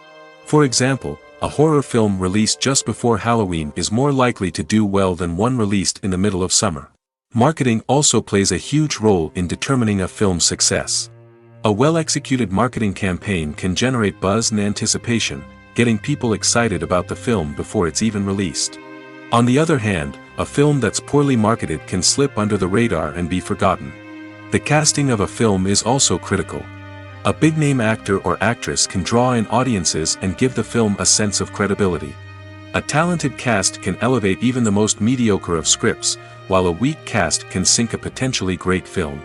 For example, a horror film released just before Halloween is more likely to do well than one released in the middle of summer. Marketing also plays a huge role in determining a film's success. A well-executed marketing campaign can generate buzz and anticipation, getting people excited about the film before it's even released. On the other hand, a film that's poorly marketed can slip under the radar and be forgotten. The casting of a film is also critical. A big-name actor or actress can draw in audiences and give the film a sense of credibility. A talented cast can elevate even the most mediocre of scripts, while a weak cast can sink a potentially great film.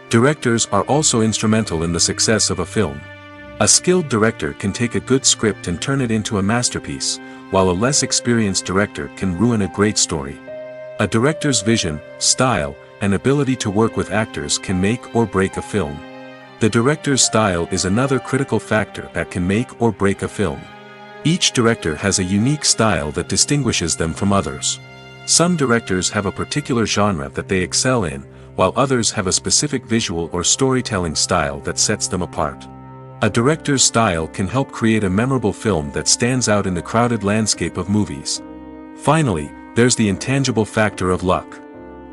Directors are also instrumental in the success of a film. A skilled director can take a good script and turn it into a masterpiece, while a less experienced director can ruin a great story. A director's vision, style, and ability to work with actors can make or break a film. The director's style is another critical factor that can make or break a film. Each director has a unique style that distinguishes them from others. Some directors have a particular genre that they excel in, while others have a specific visual or storytelling style that sets them apart. A director's style can help create a memorable film that stands out in the crowded landscape of movies. Finally, there's the intangible factor of luck.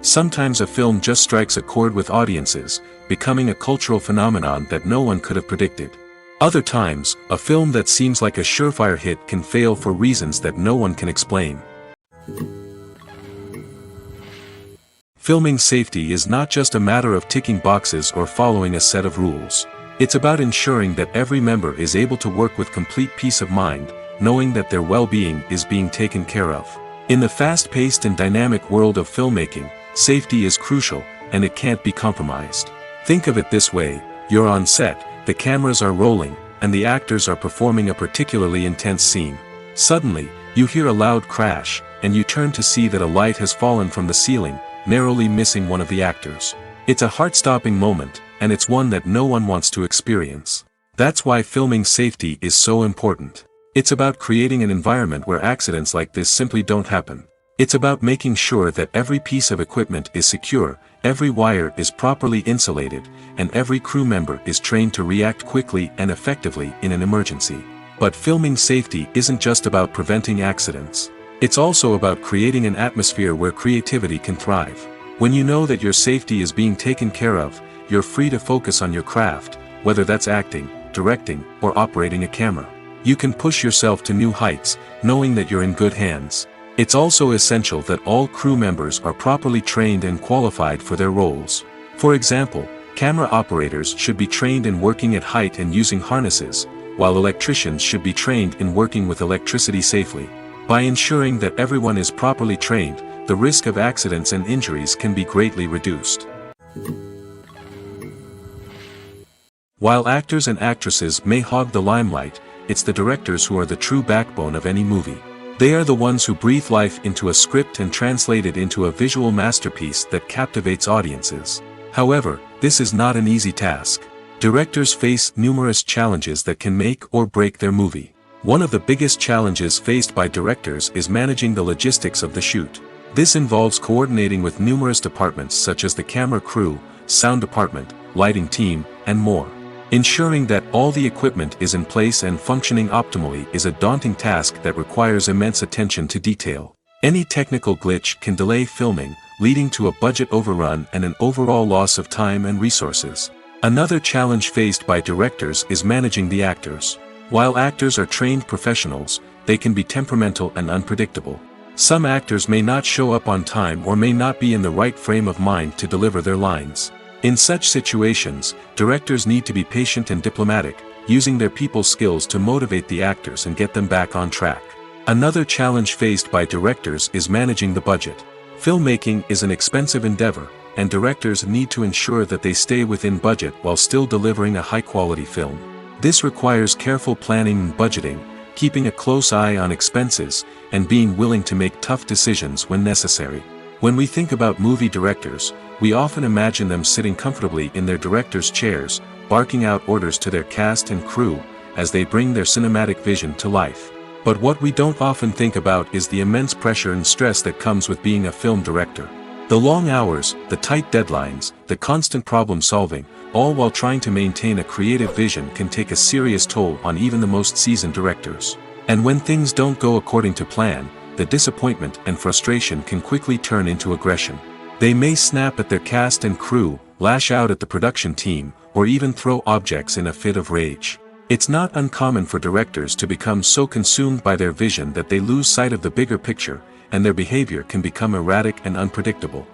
Sometimes a film just strikes a chord with audiences, becoming a cultural phenomenon that no one could have predicted. Other times, a film that seems like a surefire hit can fail for reasons that no one can explain. Filming safety is not just a matter of ticking boxes or following a set of rules. It's about ensuring that every member is able to work with complete peace of mind, knowing that their well-being is being taken care of. In the fast-paced and dynamic world of filmmaking, safety is crucial, and it can't be compromised. Think of it this way: you're on set, the cameras are rolling, and the actors are performing a particularly intense scene. Suddenly, you hear a loud crash, and you turn to see that a light has fallen from the ceiling, narrowly missing one of the actors. It's a heart-stopping moment, and it's one that no one wants to experience. That's why filming safety is so important. It's about creating an environment where accidents like this simply don't happen. It's about making sure that every piece of equipment is secure, every wire is properly insulated, and every crew member is trained to react quickly and effectively in an emergency. But filming safety isn't just about preventing accidents. It's also about creating an atmosphere where creativity can thrive. When you know that your safety is being taken care of, you're free to focus on your craft, whether that's acting, directing, or operating a camera. You can push yourself to new heights, knowing that you're in good hands. It's also essential that all crew members are properly trained and qualified for their roles. For example, camera operators should be trained in working at height and using harnesses, while electricians should be trained in working with electricity safely. By ensuring that everyone is properly trained, the risk of accidents and injuries can be greatly reduced. While actors and actresses may hog the limelight, it's the directors who are the true backbone of any movie. They are the ones who breathe life into a script and translate it into a visual masterpiece that captivates audiences. However, this is not an easy task. Directors face numerous challenges that can make or break their movie. One of the biggest challenges faced by directors is managing the logistics of the shoot. This involves coordinating with numerous departments such as the camera crew, sound department, lighting team, and more. Ensuring that all the equipment is in place and functioning optimally is a daunting task that requires immense attention to detail. Any technical glitch can delay filming, leading to a budget overrun and an overall loss of time and resources. Another challenge faced by directors is managing the actors. While actors are trained professionals, they can be temperamental and unpredictable. Some actors may not show up on time or may not be in the right frame of mind to deliver their lines. In such situations, directors need to be patient and diplomatic, using their people skills to motivate the actors and get them back on track. Another challenge faced by directors is managing the budget. Filmmaking is an expensive endeavor, and directors need to ensure that they stay within budget while still delivering a high-quality film. This requires careful planning and budgeting, keeping a close eye on expenses, and being willing to make tough decisions when necessary. When we think about movie directors, we often imagine them sitting comfortably in their director's chairs, barking out orders to their cast and crew, as they bring their cinematic vision to life. But what we don't often think about is the immense pressure and stress that comes with being a film director. The long hours, the tight deadlines, the constant problem solving, all while trying to maintain a creative vision can take a serious toll on even the most seasoned directors. And when things don't go according to plan, the disappointment and frustration can quickly turn into aggression. They may snap at their cast and crew, lash out at the production team, or even throw objects in a fit of rage. It's not uncommon for directors to become so consumed by their vision that they lose sight of the bigger picture, and their behavior can become erratic and unpredictable.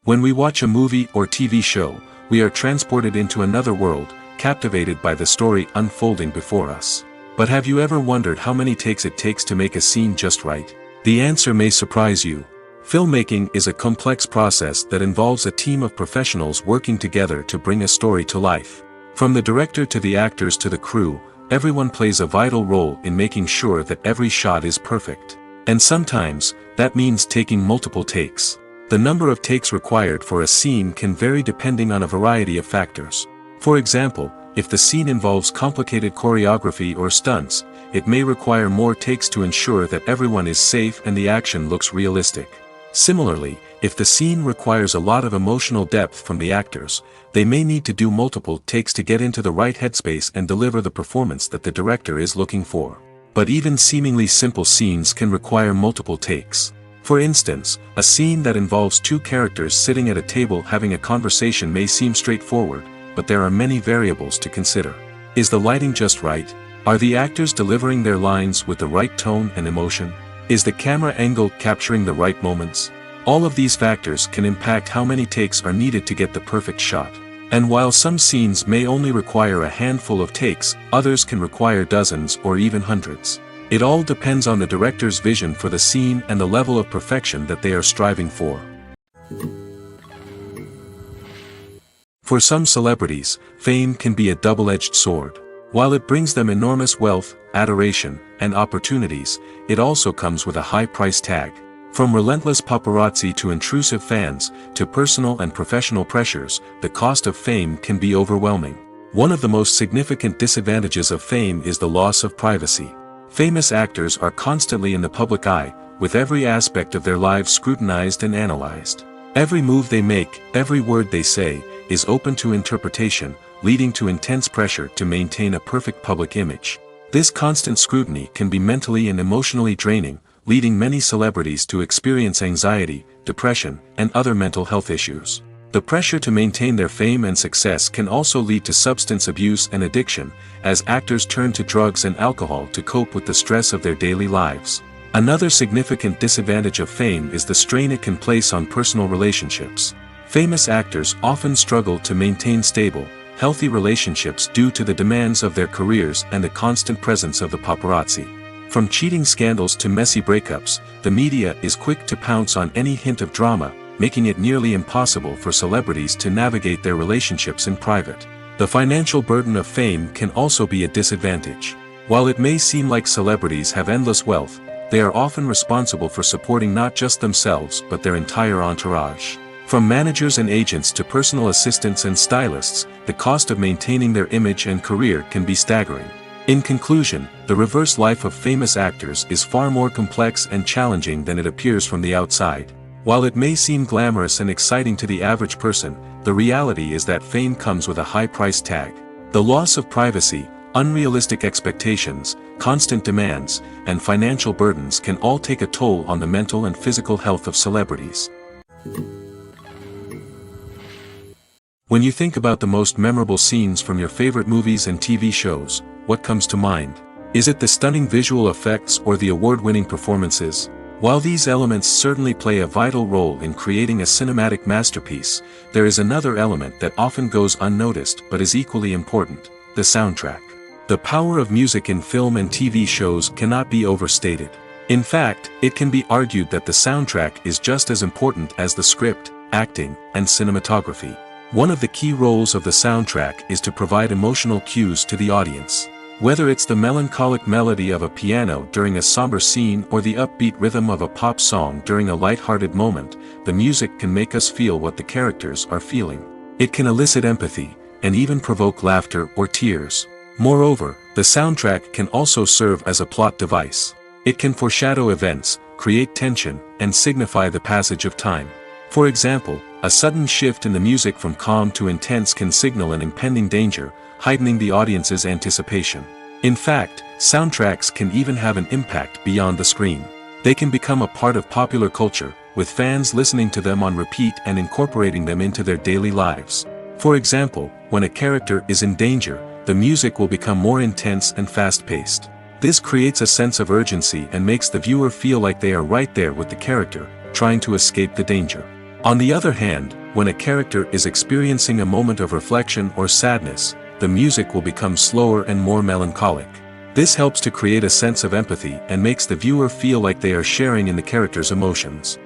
When we watch a movie or TV show, we are transported into another world, captivated by the story unfolding before us. But have you ever wondered how many takes it takes to make a scene just right? The answer may surprise you. Filmmaking is a complex process that involves a team of professionals working together to bring a story to life. From the director to the actors to the crew, everyone plays a vital role in making sure that every shot is perfect. And sometimes, that means taking multiple takes. The number of takes required for a scene can vary depending on a variety of factors. For example, if the scene involves complicated choreography or stunts, it may require more takes to ensure that everyone is safe and the action looks realistic. Similarly, if the scene requires a lot of emotional depth from the actors, they may need to do multiple takes to get into the right headspace and deliver the performance that the director is looking for. But even seemingly simple scenes can require multiple takes. For instance, a scene that involves two characters sitting at a table having a conversation may seem straightforward, but there are many variables to consider. Is the lighting just right? Are the actors delivering their lines with the right tone and emotion? Is the camera angle capturing the right moments? All of these factors can impact how many takes are needed to get the perfect shot. And while some scenes may only require a handful of takes, others can require dozens or even hundreds. It all depends on the director's vision for the scene and the level of perfection that they are striving for. For some celebrities, fame can be a double-edged sword. While it brings them enormous wealth, adoration, and opportunities, it also comes with a high price tag. From relentless paparazzi to intrusive fans, to personal and professional pressures, the cost of fame can be overwhelming. One of the most significant disadvantages of fame is the loss of privacy. Famous actors are constantly in the public eye, with every aspect of their lives scrutinized and analyzed. Every move they make, every word they say, is open to interpretation, leading to intense pressure to maintain a perfect public image. This constant scrutiny can be mentally and emotionally draining, leading many celebrities to experience anxiety, depression, and other mental health issues. The pressure to maintain their fame and success can also lead to substance abuse and addiction, as actors turn to drugs and alcohol to cope with the stress of their daily lives. Another significant disadvantage of fame is the strain it can place on personal relationships. Famous actors often struggle to maintain stable, healthy relationships due to the demands of their careers and the constant presence of the paparazzi. From cheating scandals to messy breakups, the media is quick to pounce on any hint of drama, making it nearly impossible for celebrities to navigate their relationships in private. The financial burden of fame can also be a disadvantage. While it may seem like celebrities have endless wealth, they are often responsible for supporting not just themselves but their entire entourage. From managers and agents to personal assistants and stylists, the cost of maintaining their image and career can be staggering. In conclusion, the reverse life of famous actors is far more complex and challenging than it appears from the outside. While it may seem glamorous and exciting to the average person, the reality is that fame comes with a high price tag. The loss of privacy, unrealistic expectations, constant demands, and financial burdens can all take a toll on the mental and physical health of celebrities. When you think about the most memorable scenes from your favorite movies and TV shows, what comes to mind? Is it the stunning visual effects or the award-winning performances? While these elements certainly play a vital role in creating a cinematic masterpiece, there is another element that often goes unnoticed but is equally important: the soundtrack. The power of music in film and TV shows cannot be overstated. In fact, it can be argued that the soundtrack is just as important as the script, acting, and cinematography. One of the key roles of the soundtrack is to provide emotional cues to the audience. Whether it's the melancholic melody of a piano during a somber scene or the upbeat rhythm of a pop song during a light-hearted moment, the music can make us feel what the characters are feeling. It can elicit empathy, and even provoke laughter or tears. Moreover, the soundtrack can also serve as a plot device. It can foreshadow events, create tension, and signify the passage of time. For example, a sudden shift in the music from calm to intense can signal an impending danger, heightening the audience's anticipation. In fact, soundtracks can even have an impact beyond the screen. They can become a part of popular culture, with fans listening to them on repeat and incorporating them into their daily lives. For example, when a character is in danger, the music will become more intense and fast-paced. This creates a sense of urgency and makes the viewer feel like they are right there with the character, trying to escape the danger. On the other hand, when a character is experiencing a moment of reflection or sadness, the music will become slower and more melancholic. This helps to create a sense of empathy and makes the viewer feel like they are sharing in the character's emotions.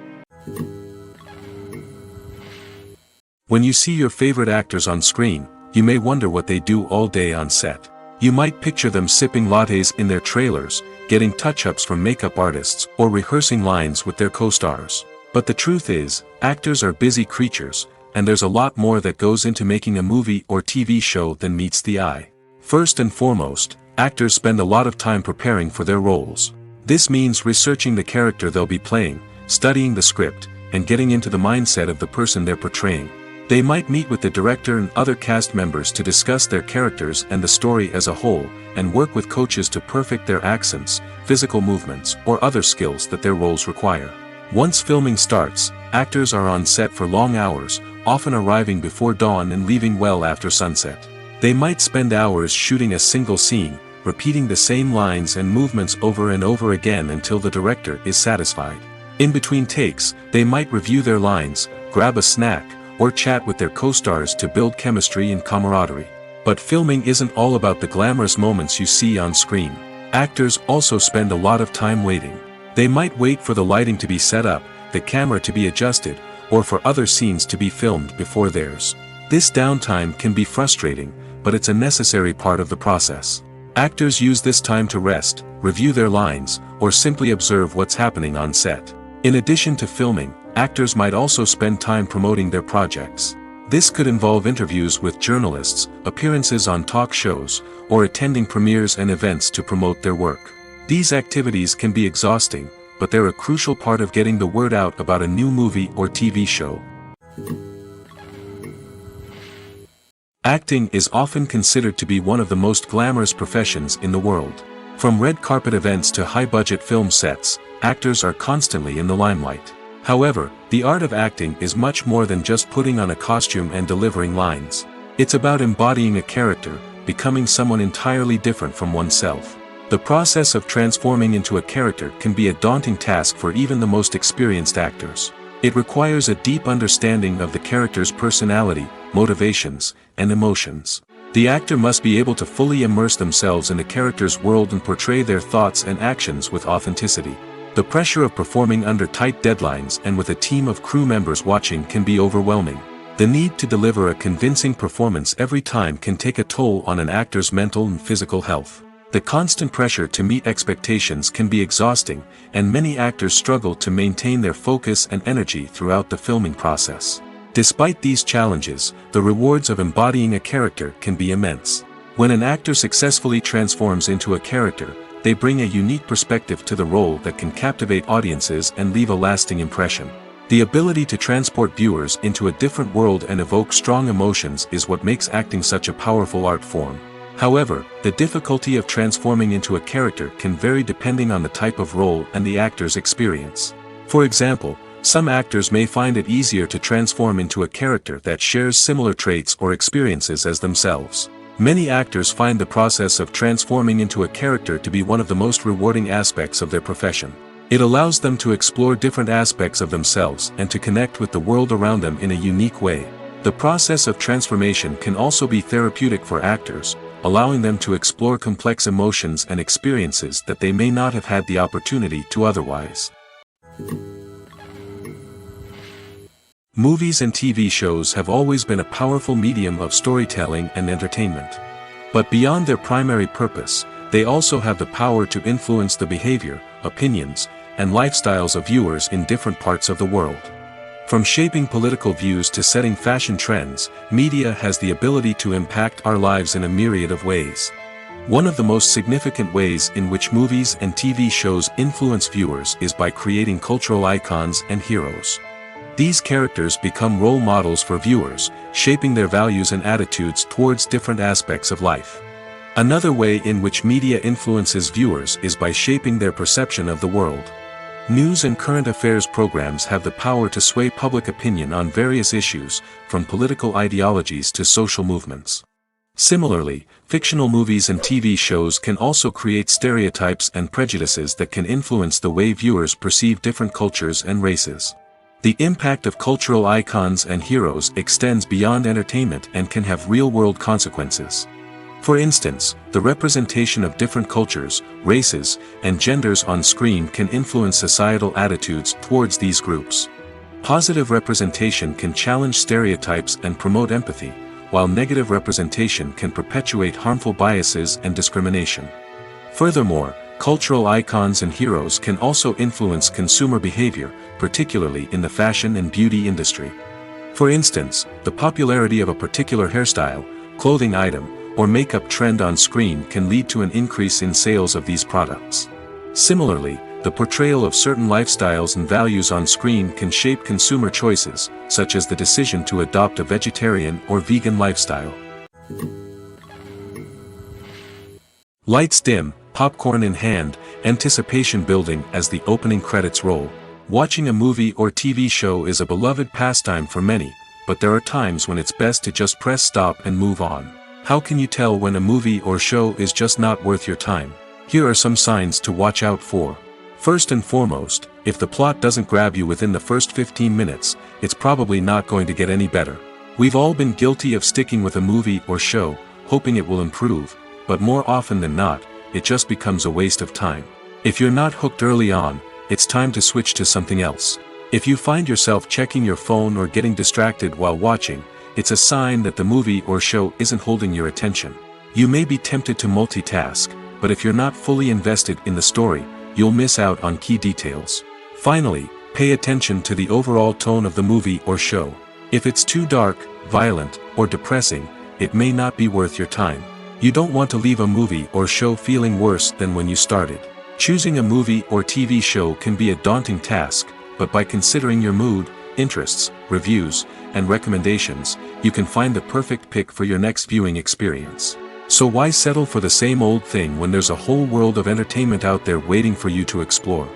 When you see your favorite actors on screen, you may wonder what they do all day on set. You might picture them sipping lattes in their trailers, getting touch-ups from makeup artists, or rehearsing lines with their co-stars. But the truth is, actors are busy creatures, and there's a lot more that goes into making a movie or TV show than meets the eye. First and foremost, actors spend a lot of time preparing for their roles. This means researching the character they'll be playing, studying the script, and getting into the mindset of the person they're portraying. They might meet with the director and other cast members to discuss their characters and the story as a whole, and work with coaches to perfect their accents, physical movements, or other skills that their roles require. Once filming starts, actors are on set for long hours, often arriving before dawn and leaving well after sunset. They might spend hours shooting a single scene, repeating the same lines and movements over and over again until the director is satisfied. In between takes, they might review their lines, grab a snack, or chat with their co-stars to build chemistry and camaraderie. But filming isn't all about the glamorous moments you see on screen. Actors also spend a lot of time waiting. They might wait for the lighting to be set up, the camera to be adjusted, or for other scenes to be filmed before theirs. This downtime can be frustrating, but it's a necessary part of the process. Actors use this time to rest, review their lines, or simply observe what's happening on set. In addition to filming, actors might also spend time promoting their projects. This could involve interviews with journalists, appearances on talk shows, or attending premieres and events to promote their work. These activities can be exhausting, but they're a crucial part of getting the word out about a new movie or TV show. Acting is often considered to be one of the most glamorous professions in the world. From red carpet events to high-budget film sets, actors are constantly in the limelight. However, the art of acting is much more than just putting on a costume and delivering lines. It's about embodying a character, becoming someone entirely different from oneself. The process of transforming into a character can be a daunting task for even the most experienced actors. It requires a deep understanding of the character's personality, motivations, and emotions. The actor must be able to fully immerse themselves in the character's world and portray their thoughts and actions with authenticity. The pressure of performing under tight deadlines and with a team of crew members watching can be overwhelming. The need to deliver a convincing performance every time can take a toll on an actor's mental and physical health. The constant pressure to meet expectations can be exhausting, and many actors struggle to maintain their focus and energy throughout the filming process. Despite these challenges, the rewards of embodying a character can be immense. When an actor successfully transforms into a character, they bring a unique perspective to the role that can captivate audiences and leave a lasting impression. The ability to transport viewers into a different world and evoke strong emotions is what makes acting such a powerful art form. However, the difficulty of transforming into a character can vary depending on the type of role and the actor's experience. For example, some actors may find it easier to transform into a character that shares similar traits or experiences as themselves. Many actors find the process of transforming into a character to be one of the most rewarding aspects of their profession. It allows them to explore different aspects of themselves and to connect with the world around them in a unique way. The process of transformation can also be therapeutic for actors, allowing them to explore complex emotions and experiences that they may not have had the opportunity to otherwise. Movies and TV shows have always been a powerful medium of storytelling and entertainment. But beyond their primary purpose, they also have the power to influence the behavior, opinions, and lifestyles of viewers in different parts of the world. From shaping political views to setting fashion trends, media has the ability to impact our lives in a myriad of ways. One of the most significant ways in which movies and TV shows influence viewers is by creating cultural icons and heroes. These characters become role models for viewers, shaping their values and attitudes towards different aspects of life. Another way in which media influences viewers is by shaping their perception of the world. News and current affairs programs have the power to sway public opinion on various issues, from political ideologies to social movements. Similarly, fictional movies and TV shows can also create stereotypes and prejudices that can influence the way viewers perceive different cultures and races. The impact of cultural icons and heroes extends beyond entertainment and can have real-world consequences. For instance, the representation of different cultures, races, and genders on screen can influence societal attitudes towards these groups. Positive representation can challenge stereotypes and promote empathy, while negative representation can perpetuate harmful biases and discrimination. Furthermore, cultural icons and heroes can also influence consumer behavior, particularly in the fashion and beauty industry. For instance, the popularity of a particular hairstyle, clothing item, or makeup trend on screen can lead to an increase in sales of these products. Similarly, the portrayal of certain lifestyles and values on screen can shape consumer choices, such as the decision to adopt a vegetarian or vegan lifestyle. Lights dim, popcorn in hand, anticipation building as the opening credits roll. Watching a movie or TV show is a beloved pastime for many, but there are times when it's best to just press stop and move on. How can you tell when a movie or show is just not worth your time? Here are some signs to watch out for. First and foremost, if the plot doesn't grab you within the first 15 minutes, it's probably not going to get any better. We've all been guilty of sticking with a movie or show, hoping it will improve, but more often than not, it just becomes a waste of time. If you're not hooked early on, it's time to switch to something else. If you find yourself checking your phone or getting distracted while watching, it's a sign that the movie or show isn't holding your attention. You may be tempted to multitask, but if you're not fully invested in the story, you'll miss out on key details. Finally, pay attention to the overall tone of the movie or show. If it's too dark, violent, or depressing, it may not be worth your time. You don't want to leave a movie or show feeling worse than when you started. Choosing a movie or TV show can be a daunting task, but by considering your mood, interests, reviews, and recommendations, you can find the perfect pick for your next viewing experience. So why settle for the same old thing when there's a whole world of entertainment out there waiting for you to explore?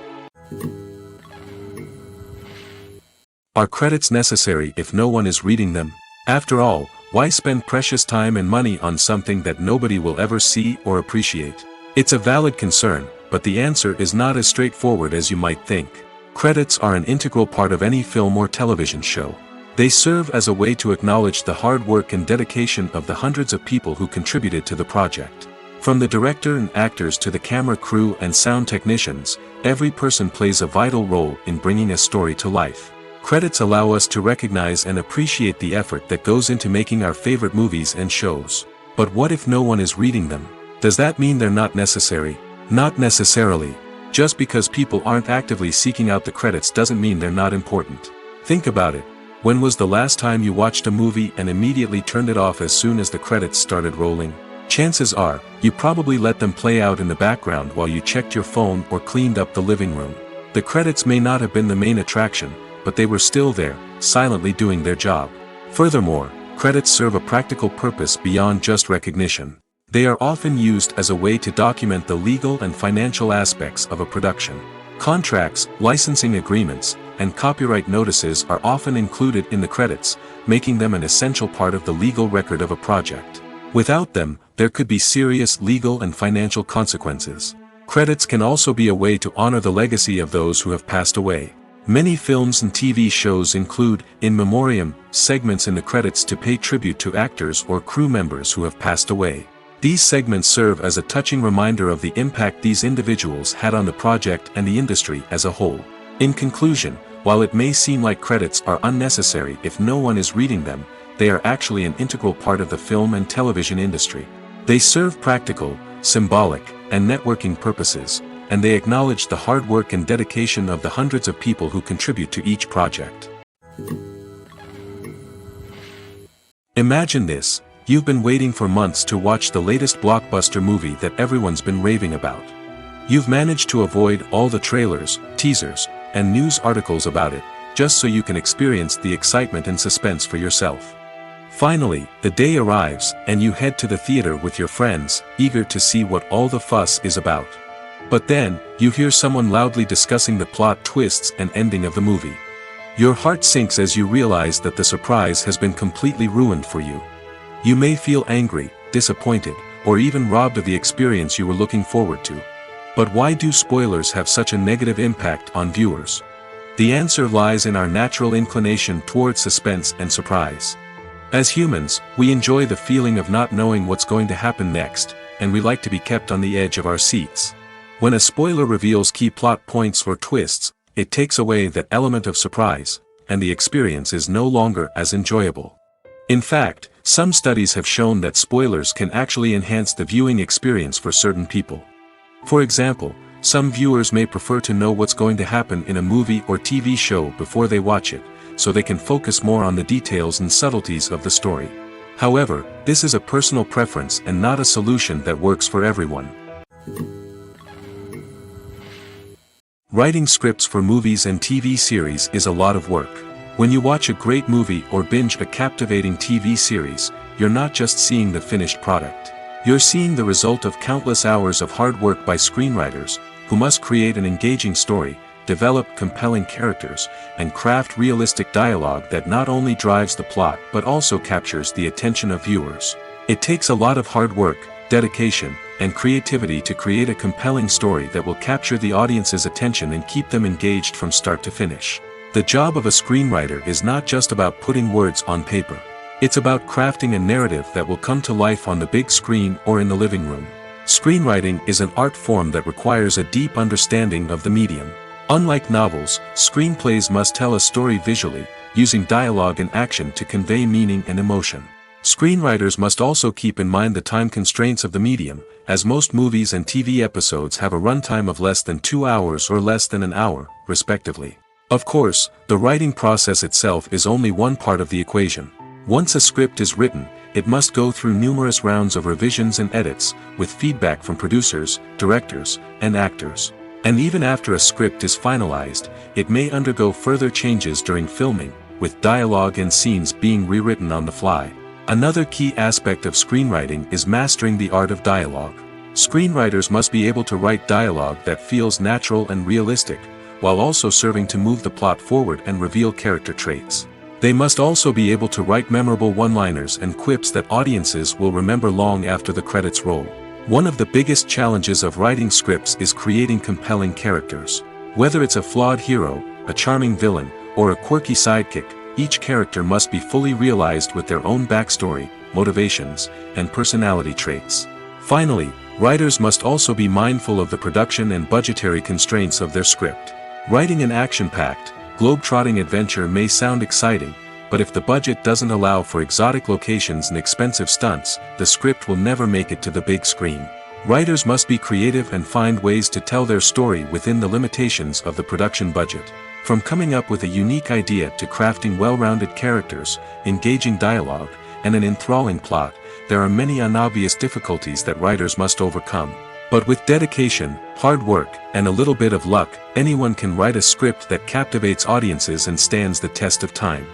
Are credits necessary if no one is reading them? After all, why spend precious time and money on something that nobody will ever see or appreciate? It's a valid concern, but the answer is not as straightforward as you might think. Credits are an integral part of any film or television show. They serve as a way to acknowledge the hard work and dedication of the hundreds of people who contributed to the project. From the director and actors to the camera crew and sound technicians, every person plays a vital role in bringing a story to life. Credits allow us to recognize and appreciate the effort that goes into making our favorite movies and shows. But what if no one is reading them? Does that mean they're not necessary? Not necessarily. Just because people aren't actively seeking out the credits doesn't mean they're not important. Think about it. When was the last time you watched a movie and immediately turned it off as soon as the credits started rolling? Chances are, you probably let them play out in the background while you checked your phone or cleaned up the living room. The credits may not have been the main attraction, but they were still there, silently doing their job. Furthermore, credits serve a practical purpose beyond just recognition. They are often used as a way to document the legal and financial aspects of a production. Contracts, licensing agreements, and copyright notices are often included in the credits, making them an essential part of the legal record of a project. Without them, there could be serious legal and financial consequences. Credits can also be a way to honor the legacy of those who have passed away. Many films and TV shows include, in memoriam, segments in the credits to pay tribute to actors or crew members who have passed away. These segments serve as a touching reminder of the impact these individuals had on the project and the industry as a whole. In conclusion, while it may seem like credits are unnecessary if no one is reading them, they are actually an integral part of the film and television industry. They serve practical, symbolic, and networking purposes, and they acknowledge the hard work and dedication of the hundreds of people who contribute to each project. Imagine this: You've been waiting for months to watch the latest blockbuster movie that everyone's been raving about. You've managed to avoid all the trailers, teasers, and news articles about it, just so you can experience the excitement and suspense for yourself. Finally, the day arrives, and you head to the theater with your friends, eager to see what all the fuss is about. But then, you hear someone loudly discussing the plot twists and ending of the movie. Your heart sinks as you realize that the surprise has been completely ruined for you. You may feel angry, disappointed, or even robbed of the experience you were looking forward to. But why do spoilers have such a negative impact on viewers? The answer lies in our natural inclination toward suspense and surprise. As humans, we enjoy the feeling of not knowing what's going to happen next, and we like to be kept on the edge of our seats. When a spoiler reveals key plot points or twists, it takes away that element of surprise, and the experience is no longer as enjoyable. In fact, some studies have shown that spoilers can actually enhance the viewing experience for certain people. For example, some viewers may prefer to know what's going to happen in a movie or TV show before they watch it, so they can focus more on the details and subtleties of the story. However, this is a personal preference and not a solution that works for everyone. Writing scripts for movies and TV series is a lot of work. When you watch a great movie or binge a captivating TV series, you're not just seeing the finished product. You're seeing the result of countless hours of hard work by screenwriters, who must create an engaging story, develop compelling characters, and craft realistic dialogue that not only drives the plot but also captures the attention of viewers. It takes a lot of hard work, dedication, and creativity to create a compelling story that will capture the audience's attention and keep them engaged from start to finish. The job of a screenwriter is not just about putting words on paper. It's about crafting a narrative that will come to life on the big screen or in the living room. Screenwriting is an art form that requires a deep understanding of the medium. Unlike novels, screenplays must tell a story visually, using dialogue and action to convey meaning and emotion. Screenwriters must also keep in mind the time constraints of the medium, as most movies and TV episodes have a runtime of less than 2 hours or less than an hour, respectively. Of course, the writing process itself is only one part of the equation. Once a script is written, it must go through numerous rounds of revisions and edits, with feedback from producers, directors, and actors. And even after a script is finalized, it may undergo further changes during filming, with dialogue and scenes being rewritten on the fly. Another key aspect of screenwriting is mastering the art of dialogue. Screenwriters must be able to write dialogue that feels natural and realistic, while also serving to move the plot forward and reveal character traits. They must also be able to write memorable one-liners and quips that audiences will remember long after the credits roll. One of the biggest challenges of writing scripts is creating compelling characters. Whether it's a flawed hero, a charming villain, or a quirky sidekick, each character must be fully realized with their own backstory, motivations, and personality traits. Finally, writers must also be mindful of the production and budgetary constraints of their script. Writing an action-packed, globe-trotting adventure may sound exciting, but if the budget doesn't allow for exotic locations and expensive stunts, the script will never make it to the big screen. Writers must be creative and find ways to tell their story within the limitations of the production budget. From coming up with a unique idea to crafting well-rounded characters, engaging dialogue, and an enthralling plot, there are many unobvious difficulties that writers must overcome. But with dedication, hard work, and a little bit of luck, anyone can write a script that captivates audiences and stands the test of time.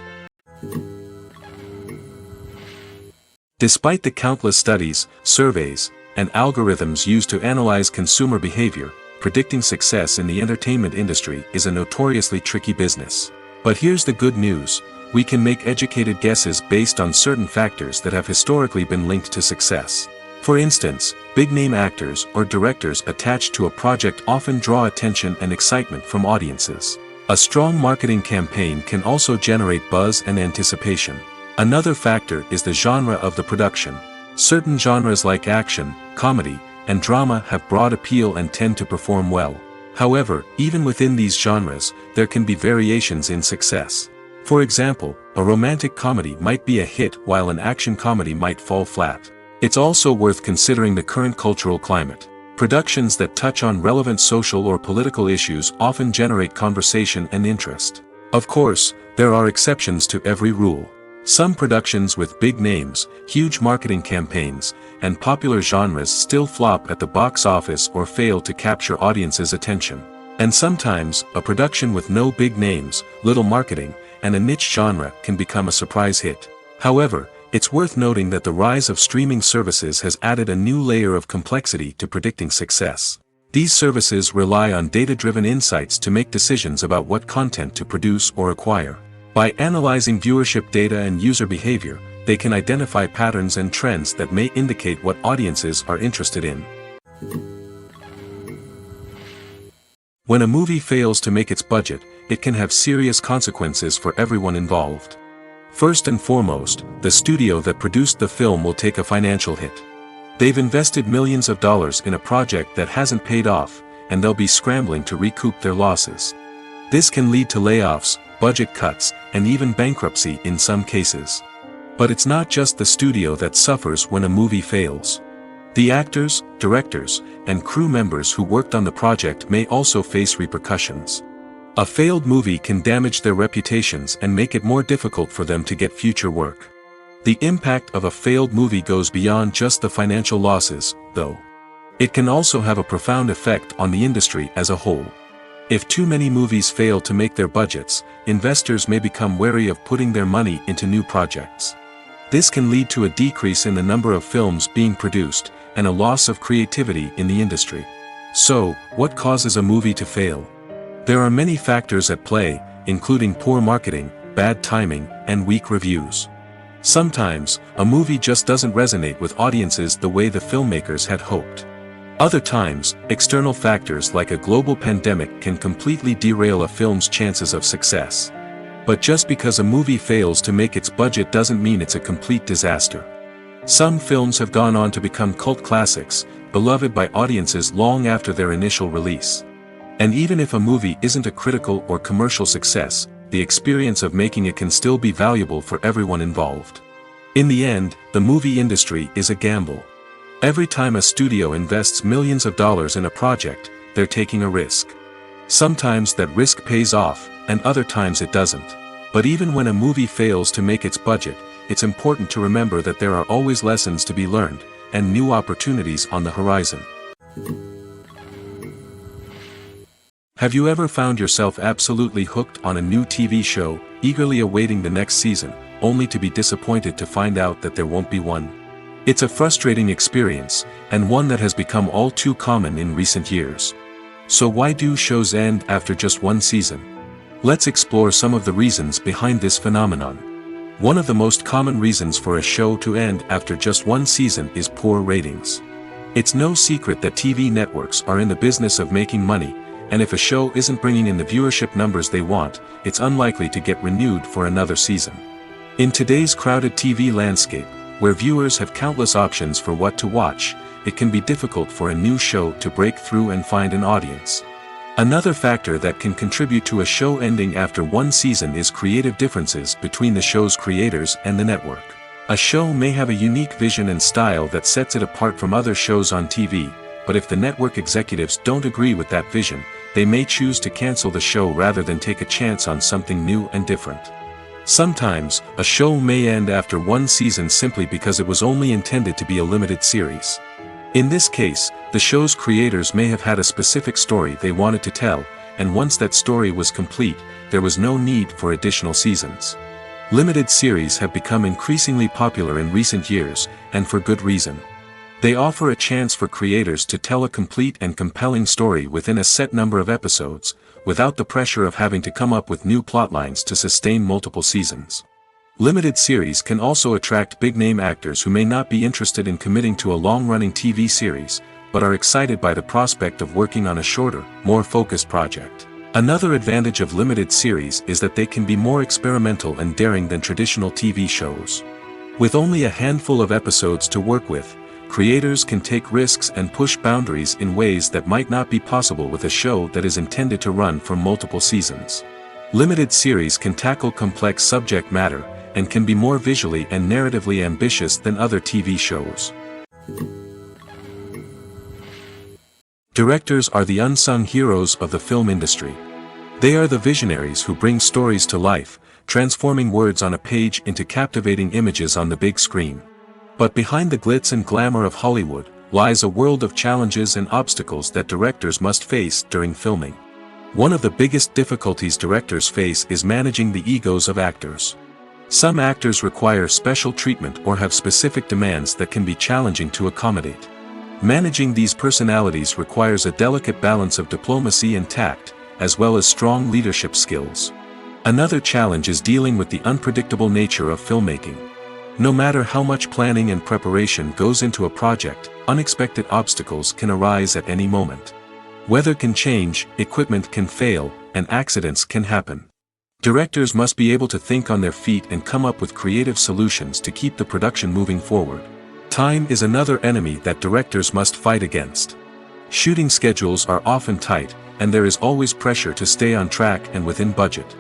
Despite the countless studies, surveys, and algorithms used to analyze consumer behavior, predicting success in the entertainment industry is a notoriously tricky business. But here's the good news: we can make educated guesses based on certain factors that have historically been linked to success. For instance, big-name actors or directors attached to a project often draw attention and excitement from audiences. A strong marketing campaign can also generate buzz and anticipation. Another factor is the genre of the production. Certain genres like action, comedy, and drama have broad appeal and tend to perform well. However, even within these genres, there can be variations in success. For example, a romantic comedy might be a hit while an action comedy might fall flat. It's also worth considering the current cultural climate. Productions that touch on relevant social or political issues often generate conversation and interest. Of course, there are exceptions to every rule. Some productions with big names, huge marketing campaigns, and popular genres still flop at the box office or fail to capture audiences' attention. And sometimes, a production with no big names, little marketing, and a niche genre can become a surprise hit. However, it's worth noting that the rise of streaming services has added a new layer of complexity to predicting success. These services rely on data-driven insights to make decisions about what content to produce or acquire. By analyzing viewership data and user behavior, they can identify patterns and trends that may indicate what audiences are interested in. When a movie fails to make its budget, it can have serious consequences for everyone involved. First and foremost, the studio that produced the film will take a financial hit. They've invested millions of dollars in a project that hasn't paid off, and they'll be scrambling to recoup their losses. This can lead to layoffs, budget cuts, and even bankruptcy in some cases. But it's not just the studio that suffers when a movie fails. The actors, directors, and crew members who worked on the project may also face repercussions. A failed movie can damage their reputations and make it more difficult for them to get future work. The impact of a failed movie goes beyond just the financial losses, though. It can also have a profound effect on the industry as a whole. If too many movies fail to make their budgets, investors may become wary of putting their money into new projects. This can lead to a decrease in the number of films being produced, and a loss of creativity in the industry. So, what causes a movie to fail? There are many factors at play, including poor marketing, bad timing, and weak reviews. Sometimes, a movie just doesn't resonate with audiences the way the filmmakers had hoped. Other times, external factors like a global pandemic can completely derail a film's chances of success. But just because a movie fails to make its budget doesn't mean it's a complete disaster. Some films have gone on to become cult classics, beloved by audiences long after their initial release. And even if a movie isn't a critical or commercial success, the experience of making it can still be valuable for everyone involved. In the end, the movie industry is a gamble. Every time a studio invests millions of dollars in a project, they're taking a risk. Sometimes that risk pays off, and other times it doesn't. But even when a movie fails to make its budget, it's important to remember that there are always lessons to be learned, and new opportunities on the horizon. Have you ever found yourself absolutely hooked on a new TV show, eagerly awaiting the next season, only to be disappointed to find out that there won't be one? It's a frustrating experience, and one that has become all too common in recent years. So why do shows end after just one season? Let's explore some of the reasons behind this phenomenon. One of the most common reasons for a show to end after just one season is poor ratings. It's no secret that TV networks are in the business of making money, and if a show isn't bringing in the viewership numbers they want, it's unlikely to get renewed for another season. In today's crowded TV landscape, where viewers have countless options for what to watch, it can be difficult for a new show to break through and find an audience. Another factor that can contribute to a show ending after one season is creative differences between the show's creators and the network. A show may have a unique vision and style that sets it apart from other shows on TV, but if the network executives don't agree with that vision, they may choose to cancel the show rather than take a chance on something new and different. Sometimes, a show may end after one season simply because it was only intended to be a limited series. In this case, the show's creators may have had a specific story they wanted to tell, and once that story was complete, there was no need for additional seasons. Limited series have become increasingly popular in recent years, and for good reason. They offer a chance for creators to tell a complete and compelling story within a set number of episodes, without the pressure of having to come up with new plotlines to sustain multiple seasons. Limited series can also attract big-name actors who may not be interested in committing to a long-running TV series, but are excited by the prospect of working on a shorter, more focused project. Another advantage of limited series is that they can be more experimental and daring than traditional TV shows. With only a handful of episodes to work with, creators can take risks and push boundaries in ways that might not be possible with a show that is intended to run for multiple seasons. Limited series can tackle complex subject matter, and can be more visually and narratively ambitious than other TV shows. Directors are the unsung heroes of the film industry. They are the visionaries who bring stories to life, transforming words on a page into captivating images on the big screen. But behind the glitz and glamour of Hollywood, lies a world of challenges and obstacles that directors must face during filming. One of the biggest difficulties directors face is managing the egos of actors. Some actors require special treatment or have specific demands that can be challenging to accommodate. Managing these personalities requires a delicate balance of diplomacy and tact, as well as strong leadership skills. Another challenge is dealing with the unpredictable nature of filmmaking. No matter how much planning and preparation goes into a project, unexpected obstacles can arise at any moment. Weather can change, equipment can fail, and accidents can happen. Directors must be able to think on their feet and come up with creative solutions to keep the production moving forward. Time is another enemy that directors must fight against. Shooting schedules are often tight, and there is always pressure to stay on track and within budget.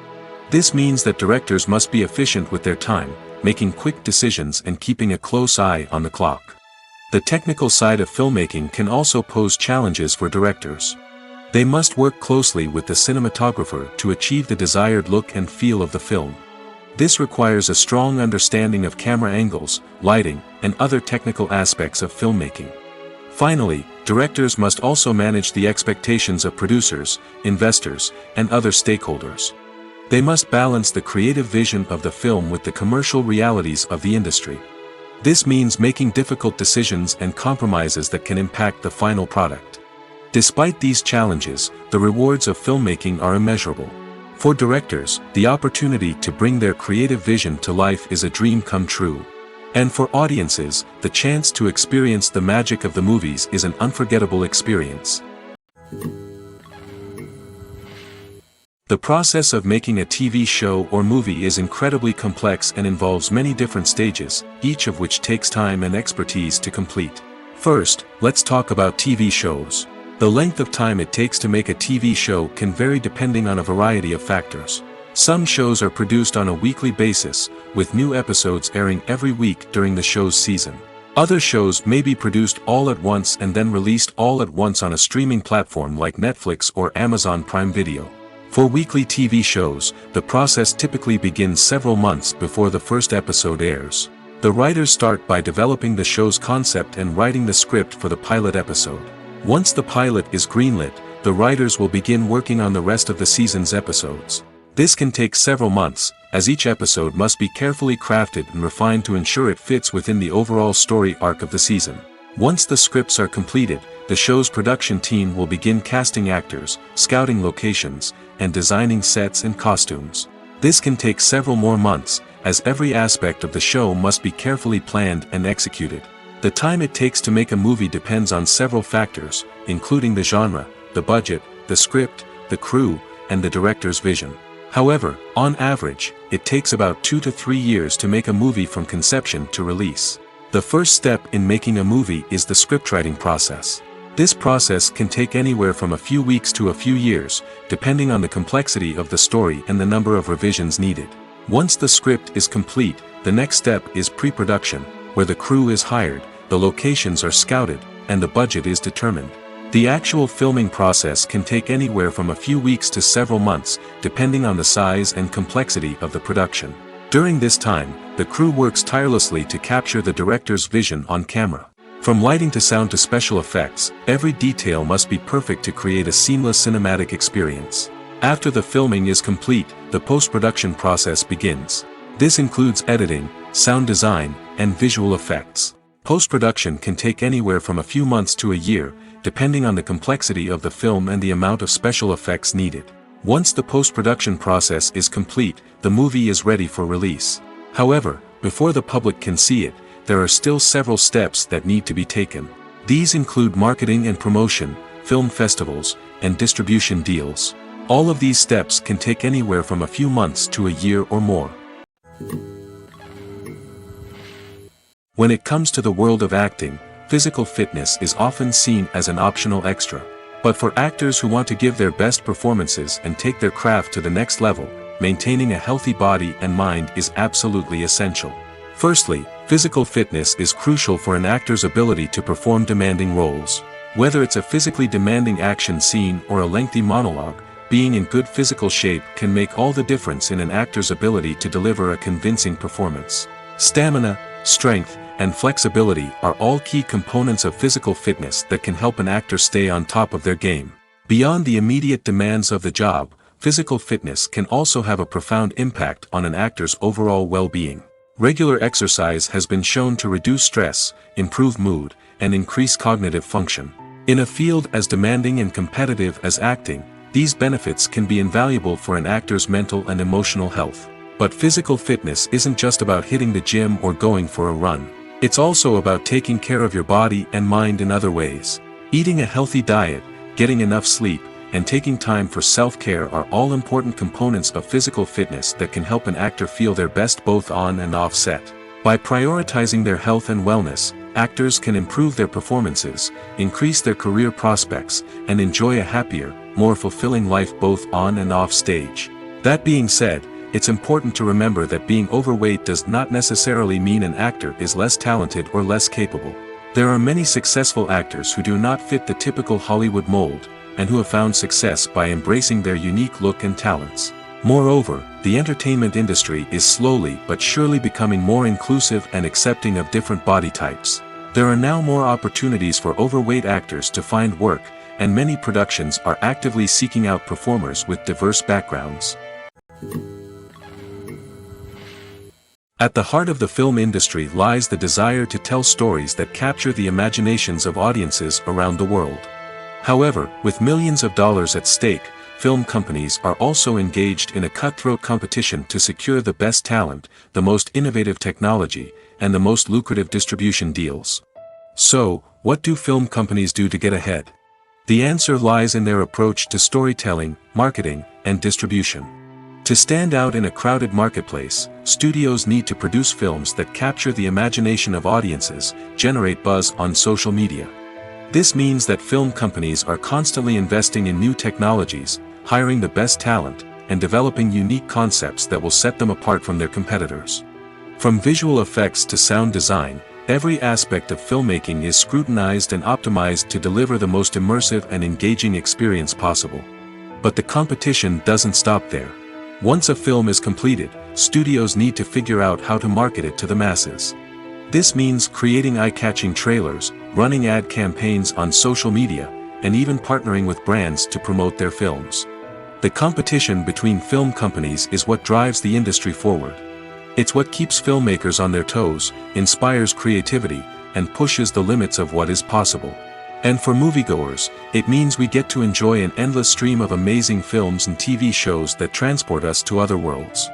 This means that directors must be efficient with their time, making quick decisions and keeping a close eye on the clock. The technical side of filmmaking can also pose challenges for directors. They must work closely with the cinematographer to achieve the desired look and feel of the film. This requires a strong understanding of camera angles, lighting, and other technical aspects of filmmaking. Finally, directors must also manage the expectations of producers, investors, and other stakeholders. They must balance the creative vision of the film with the commercial realities of the industry. This means making difficult decisions and compromises that can impact the final product. Despite these challenges, the rewards of filmmaking are immeasurable. For directors, the opportunity to bring their creative vision to life is a dream come true. And for audiences, the chance to experience the magic of the movies is an unforgettable experience. The process of making a TV show or movie is incredibly complex and involves many different stages, each of which takes time and expertise to complete. First, let's talk about TV shows. The length of time it takes to make a TV show can vary depending on a variety of factors. Some shows are produced on a weekly basis, with new episodes airing every week during the show's season. Other shows may be produced all at once and then released all at once on a streaming platform like Netflix or Amazon Prime Video. For weekly TV shows, the process typically begins several months before the first episode airs. The writers start by developing the show's concept and writing the script for the pilot episode. Once the pilot is greenlit, the writers will begin working on the rest of the season's episodes. This can take several months, as each episode must be carefully crafted and refined to ensure it fits within the overall story arc of the season. Once the scripts are completed, the show's production team will begin casting actors, scouting locations, and designing sets and costumes. This can take several more months, as every aspect of the show must be carefully planned and executed. The time it takes to make a movie depends on several factors, including the genre, the budget, the script, the crew, and the director's vision. However, on average, it takes about 2 to 3 years to make a movie from conception to release. The first step in making a movie is the scriptwriting process. This process can take anywhere from a few weeks to a few years, depending on the complexity of the story and the number of revisions needed. Once the script is complete, the next step is pre-production, where the crew is hired, the locations are scouted, and the budget is determined. The actual filming process can take anywhere from a few weeks to several months, depending on the size and complexity of the production. During this time, the crew works tirelessly to capture the director's vision on camera. From lighting to sound to special effects, every detail must be perfect to create a seamless cinematic experience. After the filming is complete, the post-production process begins. This includes editing, sound design, and visual effects. Post-production can take anywhere from a few months to a year, depending on the complexity of the film and the amount of special effects needed. Once the post-production process is complete, the movie is ready for release. However, before the public can see it, there are still several steps that need to be taken. These include marketing and promotion, film festivals, and distribution deals. All of these steps can take anywhere from a few months to a year or more. When it comes to the world of acting, physical fitness is often seen as an optional extra. But for actors who want to give their best performances and take their craft to the next level, maintaining a healthy body and mind is absolutely essential. Firstly, physical fitness is crucial for an actor's ability to perform demanding roles. Whether it's a physically demanding action scene or a lengthy monologue, being in good physical shape can make all the difference in an actor's ability to deliver a convincing performance. Stamina, strength, and flexibility are all key components of physical fitness that can help an actor stay on top of their game. Beyond the immediate demands of the job, physical fitness can also have a profound impact on an actor's overall well-being. Regular exercise has been shown to reduce stress, improve mood, and increase cognitive function. In a field as demanding and competitive as acting, these benefits can be invaluable for an actor's mental and emotional health. But physical fitness isn't just about hitting the gym or going for a run. It's also about taking care of your body and mind in other ways. Eating a healthy diet, getting enough sleep, and taking time for self-care are all important components of physical fitness that can help an actor feel their best both on and off set. By prioritizing their health and wellness, actors can improve their performances, increase their career prospects, and enjoy a happier, more fulfilling life both on and off stage. That being said, it's important to remember that being overweight does not necessarily mean an actor is less talented or less capable. There are many successful actors who do not fit the typical Hollywood mold, and who have found success by embracing their unique look and talents. Moreover, the entertainment industry is slowly but surely becoming more inclusive and accepting of different body types. There are now more opportunities for overweight actors to find work, and many productions are actively seeking out performers with diverse backgrounds. At the heart of the film industry lies the desire to tell stories that capture the imaginations of audiences around the world. However, with millions of dollars at stake, film companies are also engaged in a cutthroat competition to secure the best talent, the most innovative technology, and the most lucrative distribution deals. So, what do film companies do to get ahead? The answer lies in their approach to storytelling, marketing, and distribution. To stand out in a crowded marketplace, studios need to produce films that capture the imagination of audiences, generate buzz on social media. This means that film companies are constantly investing in new technologies, hiring the best talent, and developing unique concepts that will set them apart from their competitors. From visual effects to sound design, every aspect of filmmaking is scrutinized and optimized to deliver the most immersive and engaging experience possible. But the competition doesn't stop there. Once a film is completed, studios need to figure out how to market it to the masses. This means creating eye-catching trailers, running ad campaigns on social media, and even partnering with brands to promote their films. The competition between film companies is what drives the industry forward. It's what keeps filmmakers on their toes, inspires creativity, and pushes the limits of what is possible. And for moviegoers, it means we get to enjoy an endless stream of amazing films and TV shows that transport us to other worlds.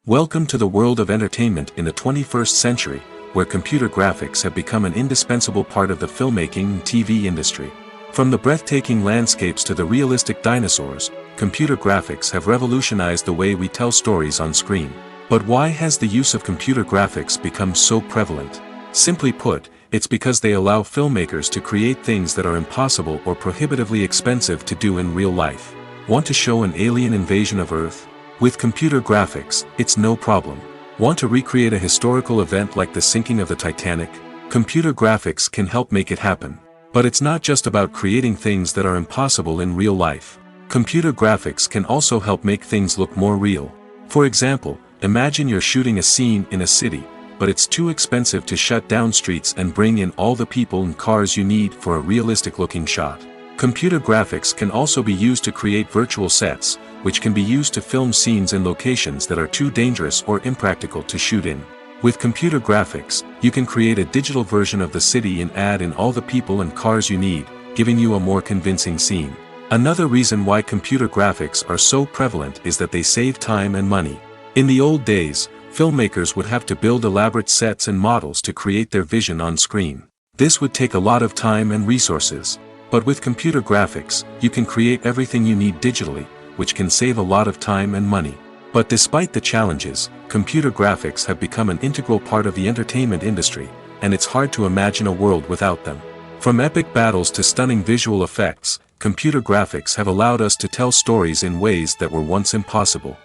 Welcome to the world of entertainment in the 21st century, where computer graphics have become an indispensable part of the filmmaking and TV industry. From the breathtaking landscapes to the realistic dinosaurs, computer graphics have revolutionized the way we tell stories on screen. But why has the use of computer graphics become so prevalent? Simply put, it's because they allow filmmakers to create things that are impossible or prohibitively expensive to do in real life. Want to show an alien invasion of Earth? With computer graphics, it's no problem. Want to recreate a historical event like the sinking of the Titanic? Computer graphics can help make it happen. But it's not just about creating things that are impossible in real life. Computer graphics can also help make things look more real. For example, imagine you're shooting a scene in a city, but it's too expensive to shut down streets and bring in all the people and cars you need for a realistic-looking shot. Computer graphics can also be used to create virtual sets, which can be used to film scenes in locations that are too dangerous or impractical to shoot in. With computer graphics, you can create a digital version of the city and add in all the people and cars you need, giving you a more convincing scene. Another reason why computer graphics are so prevalent is that they save time and money. In the old days, filmmakers would have to build elaborate sets and models to create their vision on screen. This would take a lot of time and resources. But with computer graphics, you can create everything you need digitally, which can save a lot of time and money. But despite the challenges, computer graphics have become an integral part of the entertainment industry, and it's hard to imagine a world without them. From epic battles to stunning visual effects, computer graphics have allowed us to tell stories in ways that were once impossible.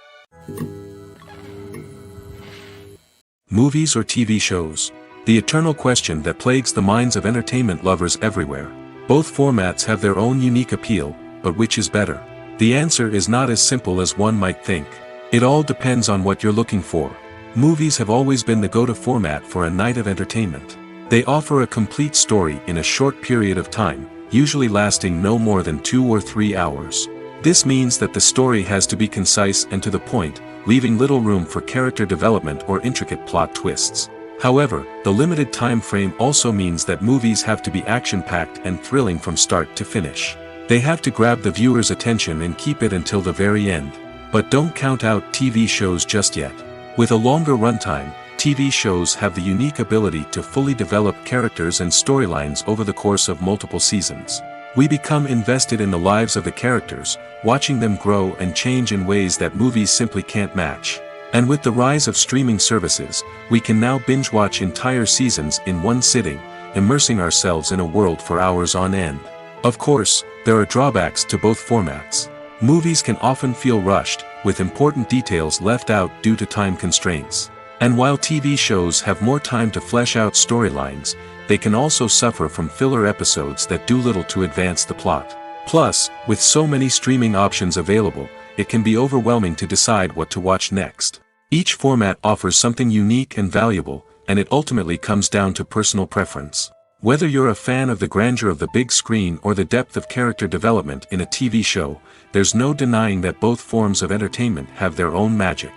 Movies or TV shows? The eternal question that plagues the minds of entertainment lovers everywhere. Both formats have their own unique appeal, but which is better? The answer is not as simple as one might think. It all depends on what you're looking for. Movies have always been the go-to format for a night of entertainment. They offer a complete story in a short period of time, usually lasting no more than 2 or 3 hours. This means that the story has to be concise and to the point, leaving little room for character development or intricate plot twists. However, the limited time frame also means that movies have to be action-packed and thrilling from start to finish. They have to grab the viewer's attention and keep it until the very end. But don't count out TV shows just yet. With a longer runtime, TV shows have the unique ability to fully develop characters and storylines over the course of multiple seasons. We become invested in the lives of the characters, watching them grow and change in ways that movies simply can't match. And with the rise of streaming services, we can now binge-watch entire seasons in one sitting, immersing ourselves in a world for hours on end. Of course, there are drawbacks to both formats. Movies can often feel rushed, with important details left out due to time constraints. And while TV shows have more time to flesh out storylines, they can also suffer from filler episodes that do little to advance the plot. Plus, with so many streaming options available, it can be overwhelming to decide what to watch next. Each format offers something unique and valuable, and it ultimately comes down to personal preference. Whether you're a fan of the grandeur of the big screen or the depth of character development in a TV show, there's no denying that both forms of entertainment have their own magic.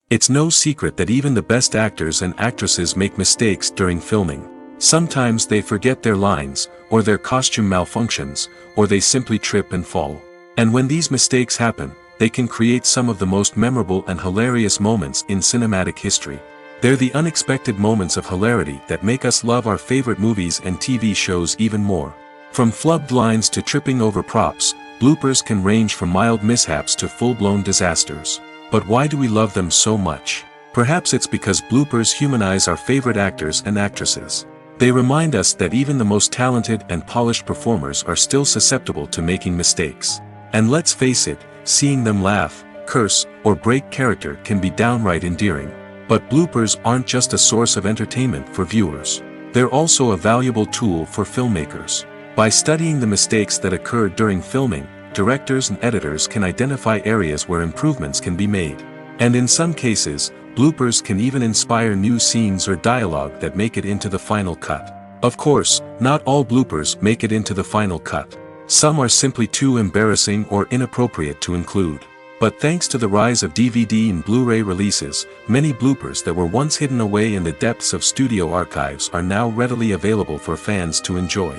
It's no secret that even the best actors and actresses make mistakes during filming. Sometimes they forget their lines, or their costume malfunctions, or they simply trip and fall. And when these mistakes happen, they can create some of the most memorable and hilarious moments in cinematic history. They're the unexpected moments of hilarity that make us love our favorite movies and TV shows even more. From flubbed lines to tripping over props, bloopers can range from mild mishaps to full-blown disasters. But why do we love them so much? Perhaps it's because bloopers humanize our favorite actors and actresses. They remind us that even the most talented and polished performers are still susceptible to making mistakes. And let's face it, seeing them laugh, curse, or break character can be downright endearing. But bloopers aren't just a source of entertainment for viewers. They're also a valuable tool for filmmakers. By studying the mistakes that occurred during filming, directors and editors can identify areas where improvements can be made. And in some cases, bloopers can even inspire new scenes or dialogue that make it into the final cut. Of course, not all bloopers make it into the final cut. Some are simply too embarrassing or inappropriate to include. But thanks to the rise of DVD and Blu-ray releases, many bloopers that were once hidden away in the depths of studio archives are now readily available for fans to enjoy.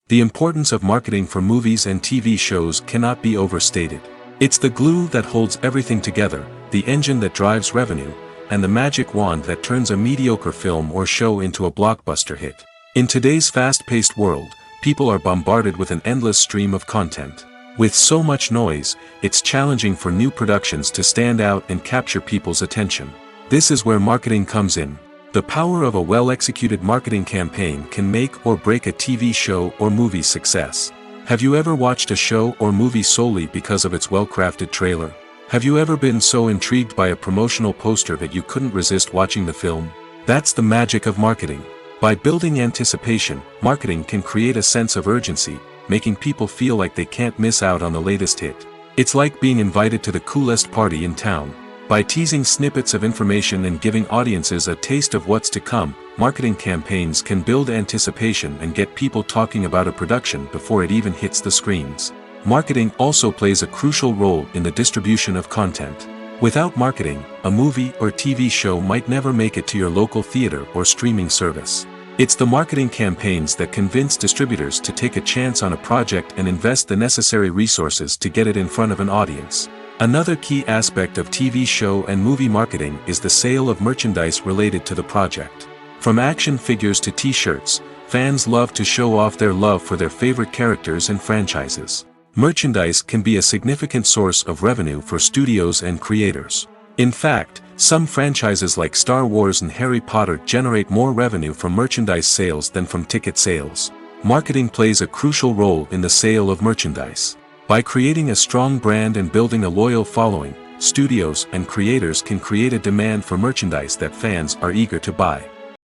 The importance of marketing for movies and TV shows cannot be overstated. It's the glue that holds everything together, the engine that drives revenue, and the magic wand that turns a mediocre film or show into a blockbuster hit. In today's fast-paced world, people are bombarded with an endless stream of content. With so much noise, it's challenging for new productions to stand out and capture people's attention. This is where marketing comes in. The power of a well-executed marketing campaign can make or break a TV show or movie's success. Have you ever watched a show or movie solely because of its well-crafted trailer? Have you ever been so intrigued by a promotional poster that you couldn't resist watching the film? That's the magic of marketing. By building anticipation, marketing can create a sense of urgency, making people feel like they can't miss out on the latest hit. It's like being invited to the coolest party in town. By teasing snippets of information and giving audiences a taste of what's to come, marketing campaigns can build anticipation and get people talking about a production before it even hits the screens. Marketing also plays a crucial role in the distribution of content. Without marketing, a movie or TV show might never make it to your local theater or streaming service. It's the marketing campaigns that convince distributors to take a chance on a project and invest the necessary resources to get it in front of an audience. Another key aspect of TV show and movie marketing is the sale of merchandise related to the project. From action figures to t-shirts, fans love to show off their love for their favorite characters and franchises. Merchandise can be a significant source of revenue for studios and creators. In fact, some franchises like Star Wars and Harry Potter generate more revenue from merchandise sales than from ticket sales. Marketing plays a crucial role in the sale of merchandise. By creating a strong brand and building a loyal following, studios and creators can create a demand for merchandise that fans are eager to buy.